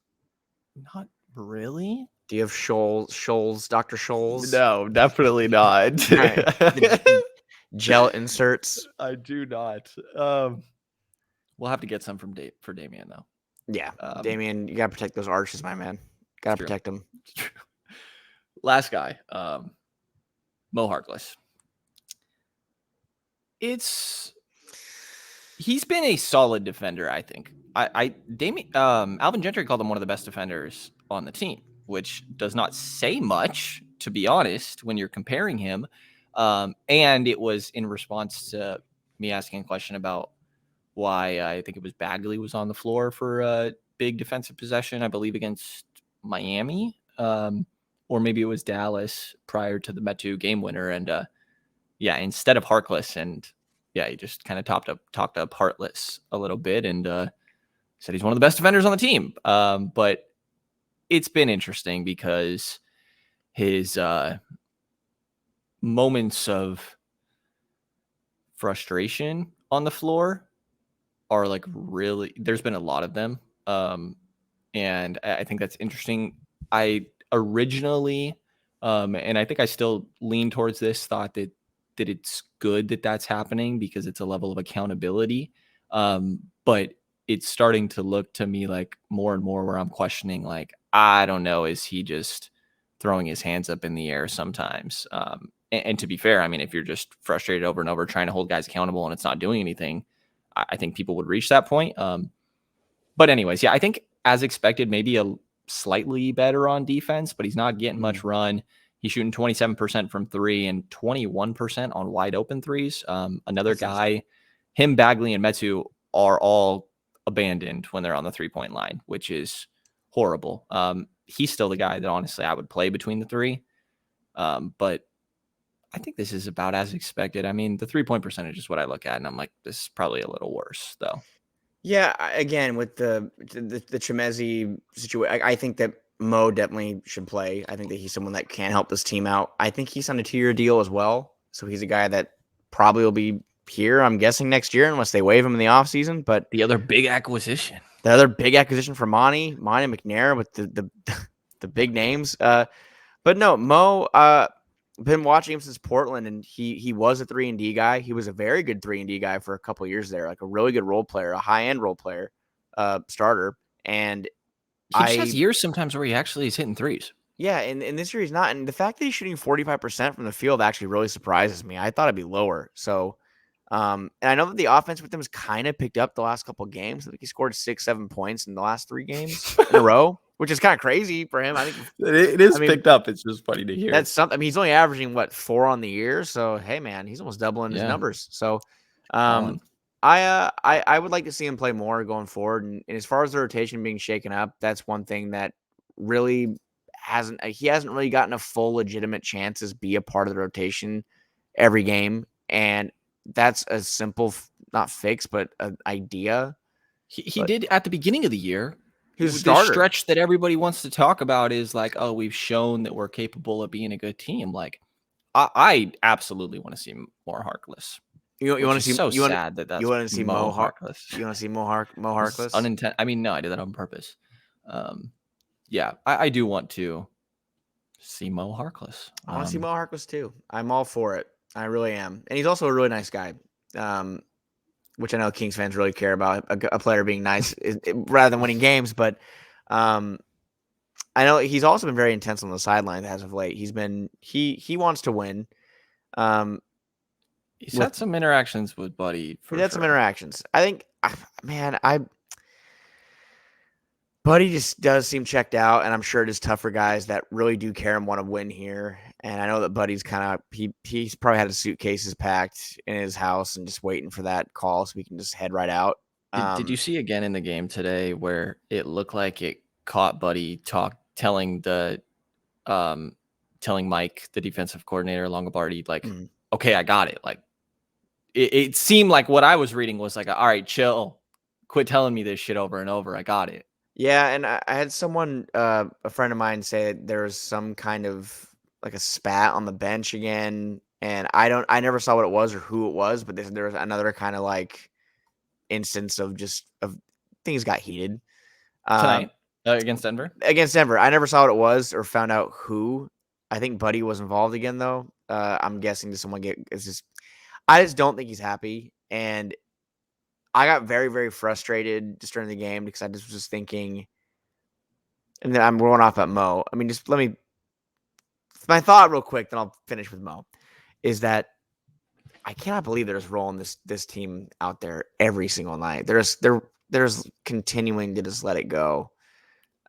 Not really. Do you have Scholes, Dr. Scholes? No, definitely not. Right. Gel inserts. I do not. We'll have to get some for Damian though. Yeah, Damian, you gotta protect those arches, my man. Gotta protect them. Last guy, Mo Harkless. He's been a solid defender, I think. Alvin Gentry called him one of the best defenders on the team, which does not say much, to be honest, when you're comparing him. And it was in response to me asking a question about why I think it was Bagley was on the floor for a big defensive possession, I believe against Miami, or maybe it was Dallas prior to the Metu game winner. And instead of Harkless, and he just kind of talked up Harkless a little bit and said he's one of the best defenders on the team. But it's been interesting because his moments of frustration on the floor are like really, there's been a lot of them. And I think that's interesting. I originally, and I think I still lean towards this thought that it's good that that's happening because it's a level of accountability. But it's starting to look to me like more and more where I'm questioning, like, I don't know, is he just throwing his hands up in the air sometimes? And to be fair, I mean, if you're just frustrated over and over trying to hold guys accountable and it's not doing anything, I think people would reach that point. But anyways, I think as expected, maybe a slightly better on defense, but he's not getting much run. He's shooting 27% from three and 21% on wide open threes. Another guy, him, Bagley, and Metu are all abandoned when they're on the 3-point line, which is horrible. He's still the guy that honestly I would play between the three. But I think this is about as expected. I mean, the 3-point percentage is what I look at, and I'm like, this is probably a little worse, though. Yeah, again, with the Chimezie situation, I think that Mo definitely should play. I think that he's someone that can help this team out. I think he's on a 2-year deal as well, so he's a guy that probably will be here, I'm guessing, next year, unless they waive him in the offseason. But the other big acquisition. For Monty McNair with the big names. But no, Mo, been watching him since Portland, and he was a 3-and-D guy. He was a very good 3-and-D guy for a couple of years there, like a really good role player, a high-end role player, starter. And he just has years sometimes where he actually is hitting threes. Yeah, and this year he's not. And the fact that he's shooting 45% from the field actually really surprises me. I thought it'd be lower. So, and I know that the offense with him has kind of picked up the last couple of games. I think he scored 6, 7 points in the last 3 games in a row, which is kind of crazy for him. I think, It I is mean, picked up. It's just funny to hear. that's something. I mean, he's only averaging what 4 on the year. So, hey, man, he's almost doubling his Yeah, numbers. So, balling. I would like to see him play more going forward. And as far as the rotation being shaken up, that's one thing that really he hasn't really gotten a full legitimate chance to be a part of the rotation every game. And that's a simple, not fix, but an idea. He But did at the beginning of the year. he was a The starter. stretch that everybody wants to talk about is like, oh, we've shown that we're capable of being a good team. Like, I absolutely want to see more Harkless, You which want to is see so sad that you that's want to see Mo Harkless. you want to see Mo This is Harkless? I mean, no, I did that on purpose. Yeah, I do want to see Mo Harkless. I want to see Mo Harkless too. I'm all for it. I really am. And he's also a really nice guy, which I know Kings fans really care about, a player being nice rather than winning games. But um, I know he's also been very intense on the sidelines as of late. He wants to win. Um, He's with had some interactions with Buddy he's for had some sure. interactions. I think, man, Buddy just does seem checked out, and I'm sure it is tough for guys that really do care and want to win here. And I know that Buddy's kind of he's probably had his suitcases packed in his house and just waiting for that call so we can just head right out. Did you see again in the game today where it looked like it caught Buddy telling Mike, the defensive coordinator, Longobardi, like, okay, I got it. Like it seemed like what I was reading was like, all right, chill, quit telling me this shit over and over. I got it. Yeah, and I had someone, a friend of mine, say that there was some kind of like a spat on the bench again, and I never saw what it was or who it was, but there was another kind of like instance of things got heated Tonight against Denver. against Denver. I never saw what it was or found out who. I think Buddy was involved again though. I'm guessing did someone get? It's just I just don't think he's happy, and I got very very frustrated just during the game because I just was just thinking. And then I'm going off at Mo. I mean, just let me my thought real quick, then I'll finish with Mo. Is that I cannot believe they're just rolling this team out there every single night. There's continuing to just let it go.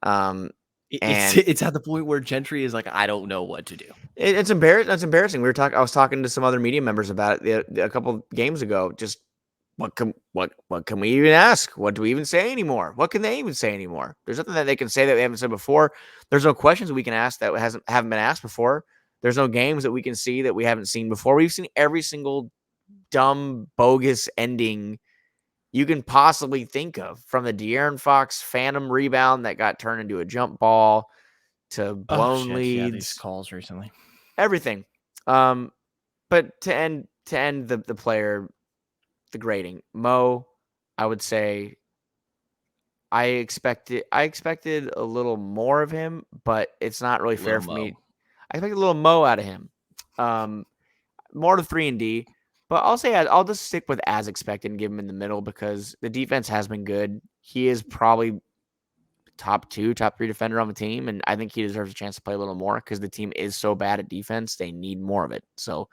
And It's at the point where Gentry is like, I don't know what to do. it's embarrassing. It's embarrassing. I was talking to some other media members about it a couple games ago. Just what can we even ask? What do we even say anymore? What can they even say anymore? There's nothing that they can say that we haven't said before. There's no questions that we can ask that haven't been asked before. There's no games that we can see that we haven't seen before. We've seen every single dumb, bogus ending you can possibly think of, from the De'Aaron Fox phantom rebound that got turned into a jump ball to blown Yeah, these leads, calls recently. everything. But to end the player, the grading, Mo, I would say I expected a little more of him, but it's not really fair for me. I expected a little Mo out of him. More to 3-and-D, but I'll just stick with as expected and give him in the middle because the defense has been good. He is probably top 3 defender on the team, and I think he deserves a chance to play a little more because the team is so bad at defense. They need more of it. So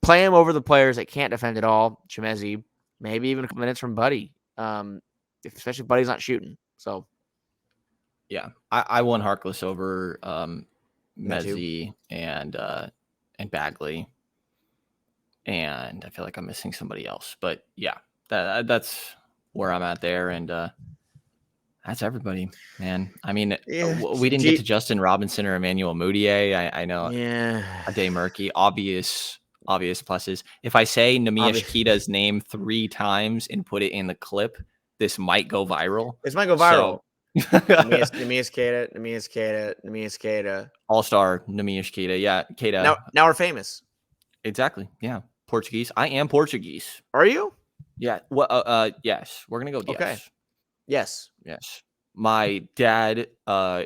play him over the players that can't defend at all. Chimezi, maybe even a couple minutes from Buddy, especially if Buddy's not shooting. So yeah, I won Harkless over Me too. Mezzi and Bagley, and I feel like I'm missing somebody else. But yeah, that's where I'm at there, and that's everybody, man. I mean, Yeah, we didn't get to Justin Robinson or Emmanuel Mudiay. I know yeah. Ade Murky, obvious pluses. If I say Namish Kita's name 3 times and put it in the clip, this might go viral. This might go viral. Namias Keita. All-star Namish Kita. Yeah, Keita. Now we're famous. Exactly. Yeah. Portuguese. I am Portuguese. Are you? Yeah. Well, yes. We're gonna go with Okay. yes. Yes. My dad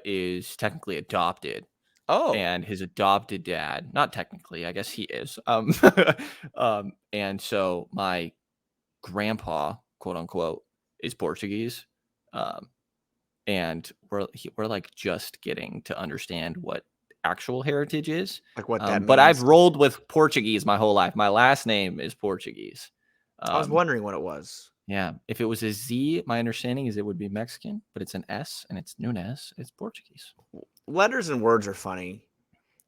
is technically adopted. Oh. And his adopted dad, not technically, I guess he is. And so my grandpa, quote unquote, is Portuguese. And we're like just getting to understand what actual heritage is. Like what that But I've means. rolled with Portuguese my whole life. My last name is Portuguese. I was wondering what it was. Yeah, if it was a Z, my understanding is it would be Mexican, but it's an S and it's Nunes. It's Portuguese. Letters and words are funny.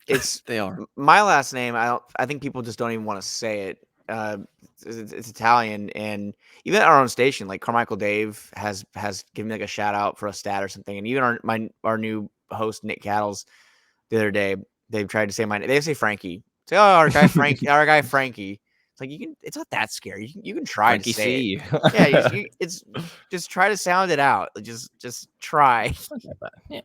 It's They are. my last name. I think people just don't even want to say it. It's Italian, and even at our own station, like Carmichael Dave has given me like a shout out for a stat or something, and even our new host Nick Cattles the other day, they've tried to say my name. They say Frankie. Say, oh, our guy Frankie. It's like it's not that scary. You can try Frankie to say C. it. Yeah, it's just try to sound it out. Just try. Yeah.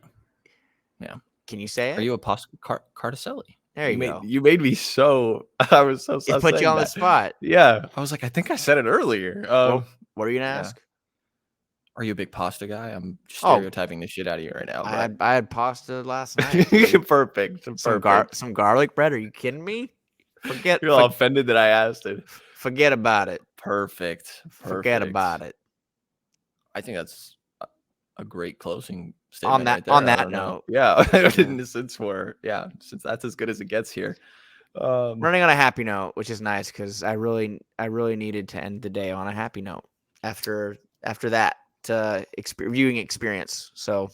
Yeah. Can you say it? Are you a Cartoscelli? There you go. You made me so. I was so. It put you on the spot. Yeah, I was like, I think I said it earlier. Well, what are you gonna ask? Are you a big pasta guy? I'm stereotyping the shit out of you right now. I had pasta last night. Perfect. Some garlic bread. Are you kidding me? You're all offended that I asked it. Forget about it. Perfect. Forget about it. I think that's a great closing statement. On that note. Yeah. Since that's as good as it gets here. Running on a happy note, which is nice because I really needed to end the day on a happy note after that viewing experience. So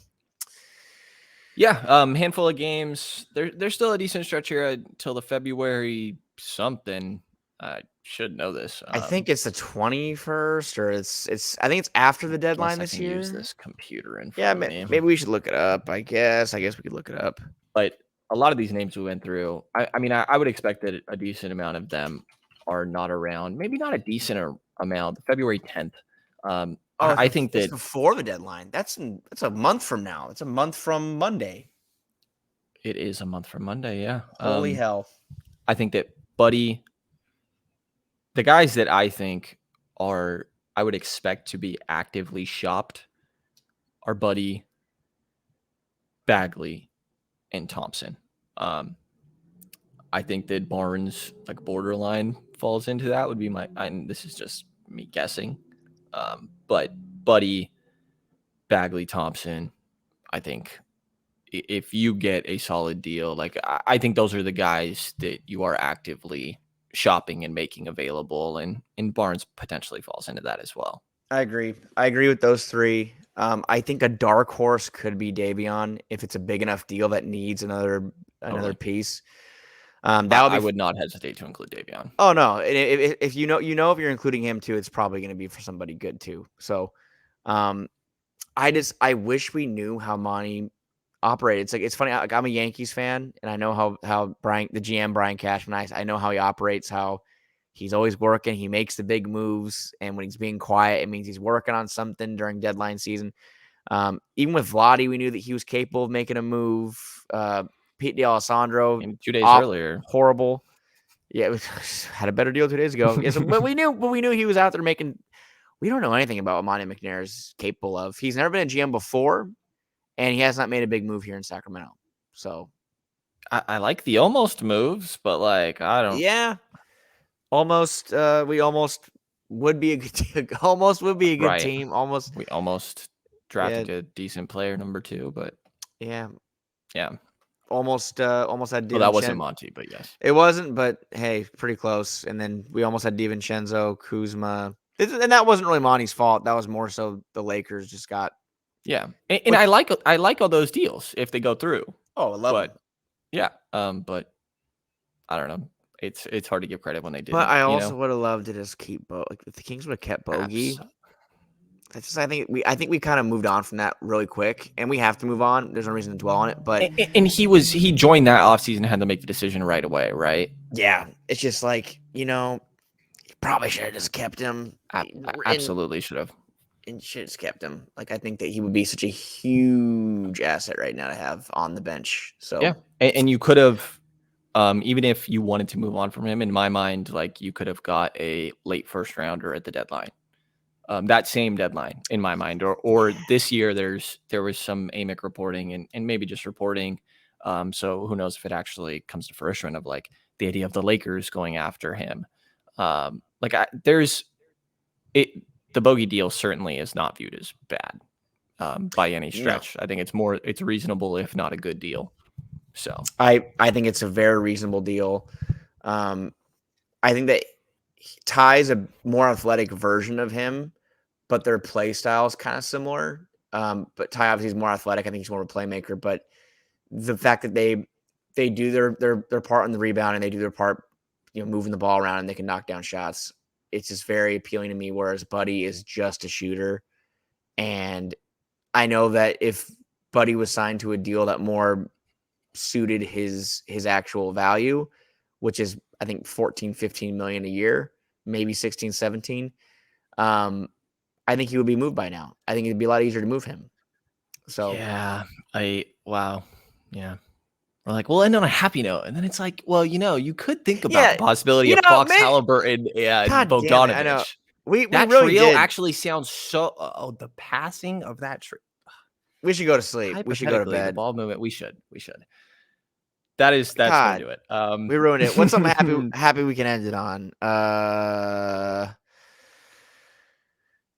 yeah, handful of games. There's still a decent stretch here until the February something. I should know this. I think it's the 21st, or it's. I think it's after the deadline this year. Use this computer in front of me. Maybe we should look it up. I guess we could look it up. But a lot of these names we went through, I would expect that a decent amount of them are not around. Maybe not a decent amount. February 10th. I think that before the deadline. That's a month from now. It's a month from Monday. It is a month from Monday. Yeah. Holy hell! I think that Buddy, the guys that I think I would expect to be actively shopped are Buddy, Bagley, and Thompson. I think that Barnes, like borderline, falls into that. Would be and this is just me guessing. But Buddy, Bagley, Thompson, I think if you get a solid deal, like I think those are the guys that you are actively shopping and making available, and Barnes potentially falls into that as well. I agree with those three. I think a dark horse could be Davion if it's a big enough deal that needs another piece. I would not hesitate to include Davion. Oh no, if you know if you're including him too, it's probably going to be for somebody good too. So, I wish we knew how Monty operated. It's funny. Like, I'm a Yankees fan, and I know how the GM Brian Cashman. I know how he operates. How he's always working. He makes the big moves, and when he's being quiet, it means he's working on something during deadline season. Even with Vladi, we knew that he was capable of making a move. Pete D'Alessandro, 2 days earlier, horrible. Yeah, had a better deal 2 days ago. Yeah, but we knew he was out there making. We don't know anything about what Monty McNair is capable of. He's never been a GM before, and he has not made a big move here in Sacramento. So, I like the almost moves, but like I don't. Yeah, almost. We almost would be a good. Almost would be a good team. Almost. We almost drafted a decent player, number 2, but yeah. Almost had. Well, that wasn't Monty, but yes, it wasn't. But hey, pretty close. And then we almost had DiVincenzo, Kuzma, and that wasn't really Monty's fault. That was more so the Lakers just got. Yeah, and I like all those deals if they go through. Oh, I love it. Yeah, but I don't know. It's hard to give credit when they did. But I also would have loved to just keep like if the Kings would have kept Bogey. I think we kind of moved on from that really quick, and we have to move on. There's no reason to dwell on it, but he joined that offseason and had to make the decision right away, right? Yeah, it's just like you probably should have just kept him. Absolutely should have, and should have just kept him. Like I think that he would be such a huge asset right now to have on the bench. So yeah, and you could have, even if you wanted to move on from him, in my mind, like you could have got a late first rounder at the deadline. That same deadline in my mind, or this year there was some AMIC reporting and maybe just reporting. So who knows if it actually comes to fruition of like the idea of the Lakers going after him. The Bogey deal certainly is not viewed as bad by any stretch. No. I think it's reasonable, if not a good deal. So I think it's a very reasonable deal. I think that Ty's a more athletic version of him, but their play style is kind of similar. But Ty obviously is more athletic. I think he's more of a playmaker. But the fact that they do their part on the rebound and they do their part, moving the ball around and they can knock down shots, it's just very appealing to me. Whereas Buddy is just a shooter, and I know that if Buddy was signed to a deal that more suited his actual value, which is I think 14, 15 million a year, maybe 16, 17. I think he would be moved by now. I think it'd be a lot easier to move him. So yeah, wow. Yeah. We're like, we'll end on a happy note. And then it's like, well, you could think about the possibility of Fox, Halliburton, and God damn it, I know. Bogdanovich. We That really trio did. actually sounds so the passing of that trio. We should go to sleep. We should go to The bed. ball movement. We should. That's gonna do it. We ruined it. What's something happy we can end it on?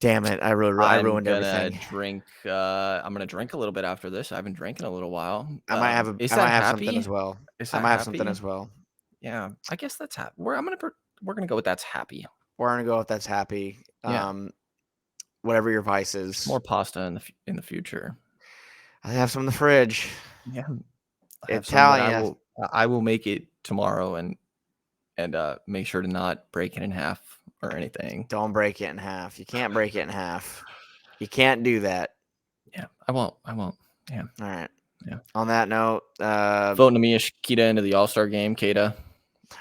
Damn it! I ruined everything. I'm gonna drink a little bit after this. I haven't drank in a little while. I might have something as well. I might have something as well. Yeah, I guess that's happy. We're gonna go with that's happy. We're gonna go with that's happy. Whatever your vice is. More pasta in the future. I have some in the fridge. Yeah, Italian. I will make it tomorrow and make sure to not break it in half or anything. Don't break it in half. You can't break it in half. You can't do that. Yeah, I won't. Yeah. All right. Yeah. On that note, vote Namish Kita into the All-Star game. Kita.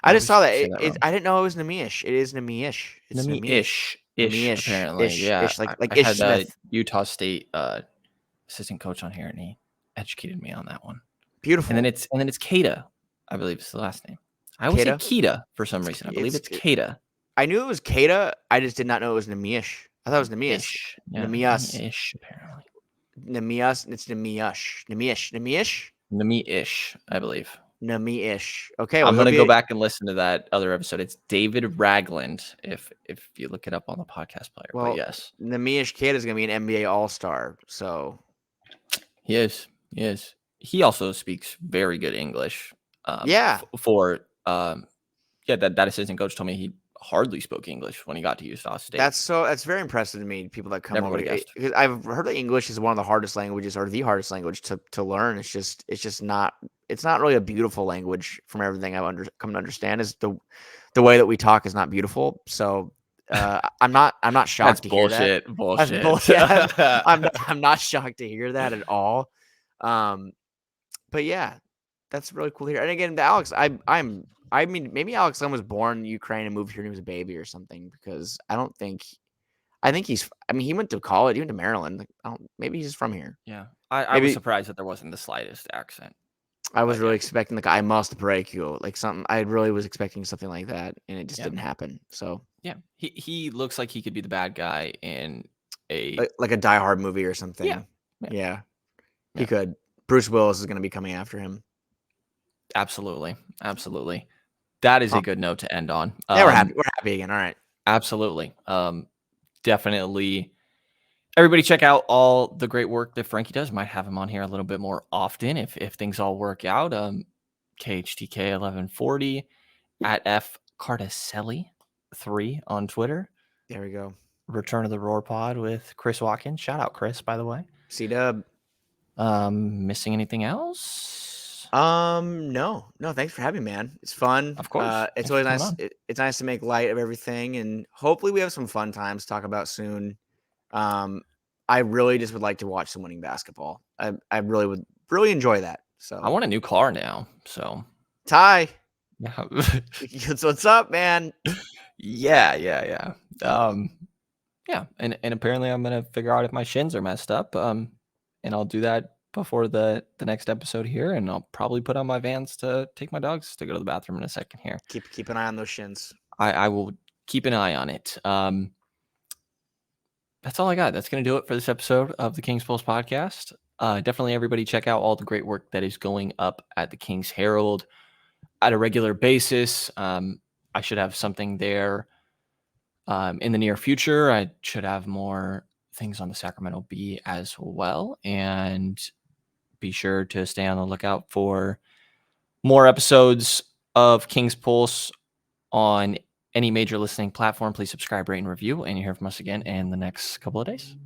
I just saw that. I didn't know it was Namish. It is Namish. It's Namish. Apparently. Ish, like I had a Utah State assistant coach on here, and he educated me on that one. Beautiful. And then it's Kita, I believe is the last name. I always say Kita for some reason. I believe it's Kita. I knew it was Kita. I just did not know it was Namish. I thought it was Namish. Yeah, Namish, apparently. Namish. It's Namish. Namish, I believe. Namish. Okay, well, I'm gonna go back and listen to that other episode. It's David Ragland. If you look it up on the podcast player. Well, but yes, Namish Kita is gonna be an NBA All-Star. So he is. He also speaks very good English. That assistant coach told me he hardly spoke English when he got to Utah State. That's very impressive to me. People that come over, because I've heard that English is one of the hardest languages, or the hardest language to learn. It's just not really a beautiful language. From everything I've come to understand, is the way that we talk is not beautiful. So I'm not shocked to hear that. Bullshit. That's bullshit. I'm not shocked to hear that at all. But yeah, that's really cool to hear. And again, the Alex, I mean, maybe Alex Len was born in Ukraine and moved here when he was a baby or something, because I think he went to college, he went to Maryland. Maybe he's just from here. Yeah. I was surprised that there wasn't the slightest accent. I was really expecting I must break you, like something. I really was expecting something like that, and it just didn't happen. So yeah, he looks like he could be the bad guy in like a Die Hard movie or something. Yeah. He could. Bruce Willis is going to be coming after him. Absolutely. That is a good note to end on. Yeah, we're happy. We're happy again. All right. Absolutely. Definitely. Everybody check out all the great work that Frankie does. Might have him on here a little bit more often if things all work out. KHTK 1140 at F Cartoscelli 3 on Twitter. There we go. Return of the Roar Pod with Chris Watkins. Shout out Chris, by the way. C-Dub. Missing anything else? No. Thanks for having me, man. It's fun. Of course. It's always nice. It's nice to make light of everything, and hopefully we have some fun times to talk about soon. I really just would like to watch some winning basketball. I really would enjoy that. So I want a new car now. So Ty, yeah. What's up, man? Yeah. Yeah. And apparently I'm gonna figure out if my shins are messed up. And I'll do that before the next episode here, and I'll probably put on my Vans to take my dogs to go to the bathroom in a second here. Keep an eye on those shins. I will keep an eye on it. That's all I got. That's going to do it for this episode of the Kings Pulse podcast. Definitely everybody check out all the great work that is going up at the Kings Herald at a regular basis. I should have something there in the near future. I should have more things on the Sacramento Bee as well, and be sure to stay on the lookout for more episodes of King's Pulse on any major listening platform. Please subscribe, rate, and review, and you hear from us again in the next couple of days.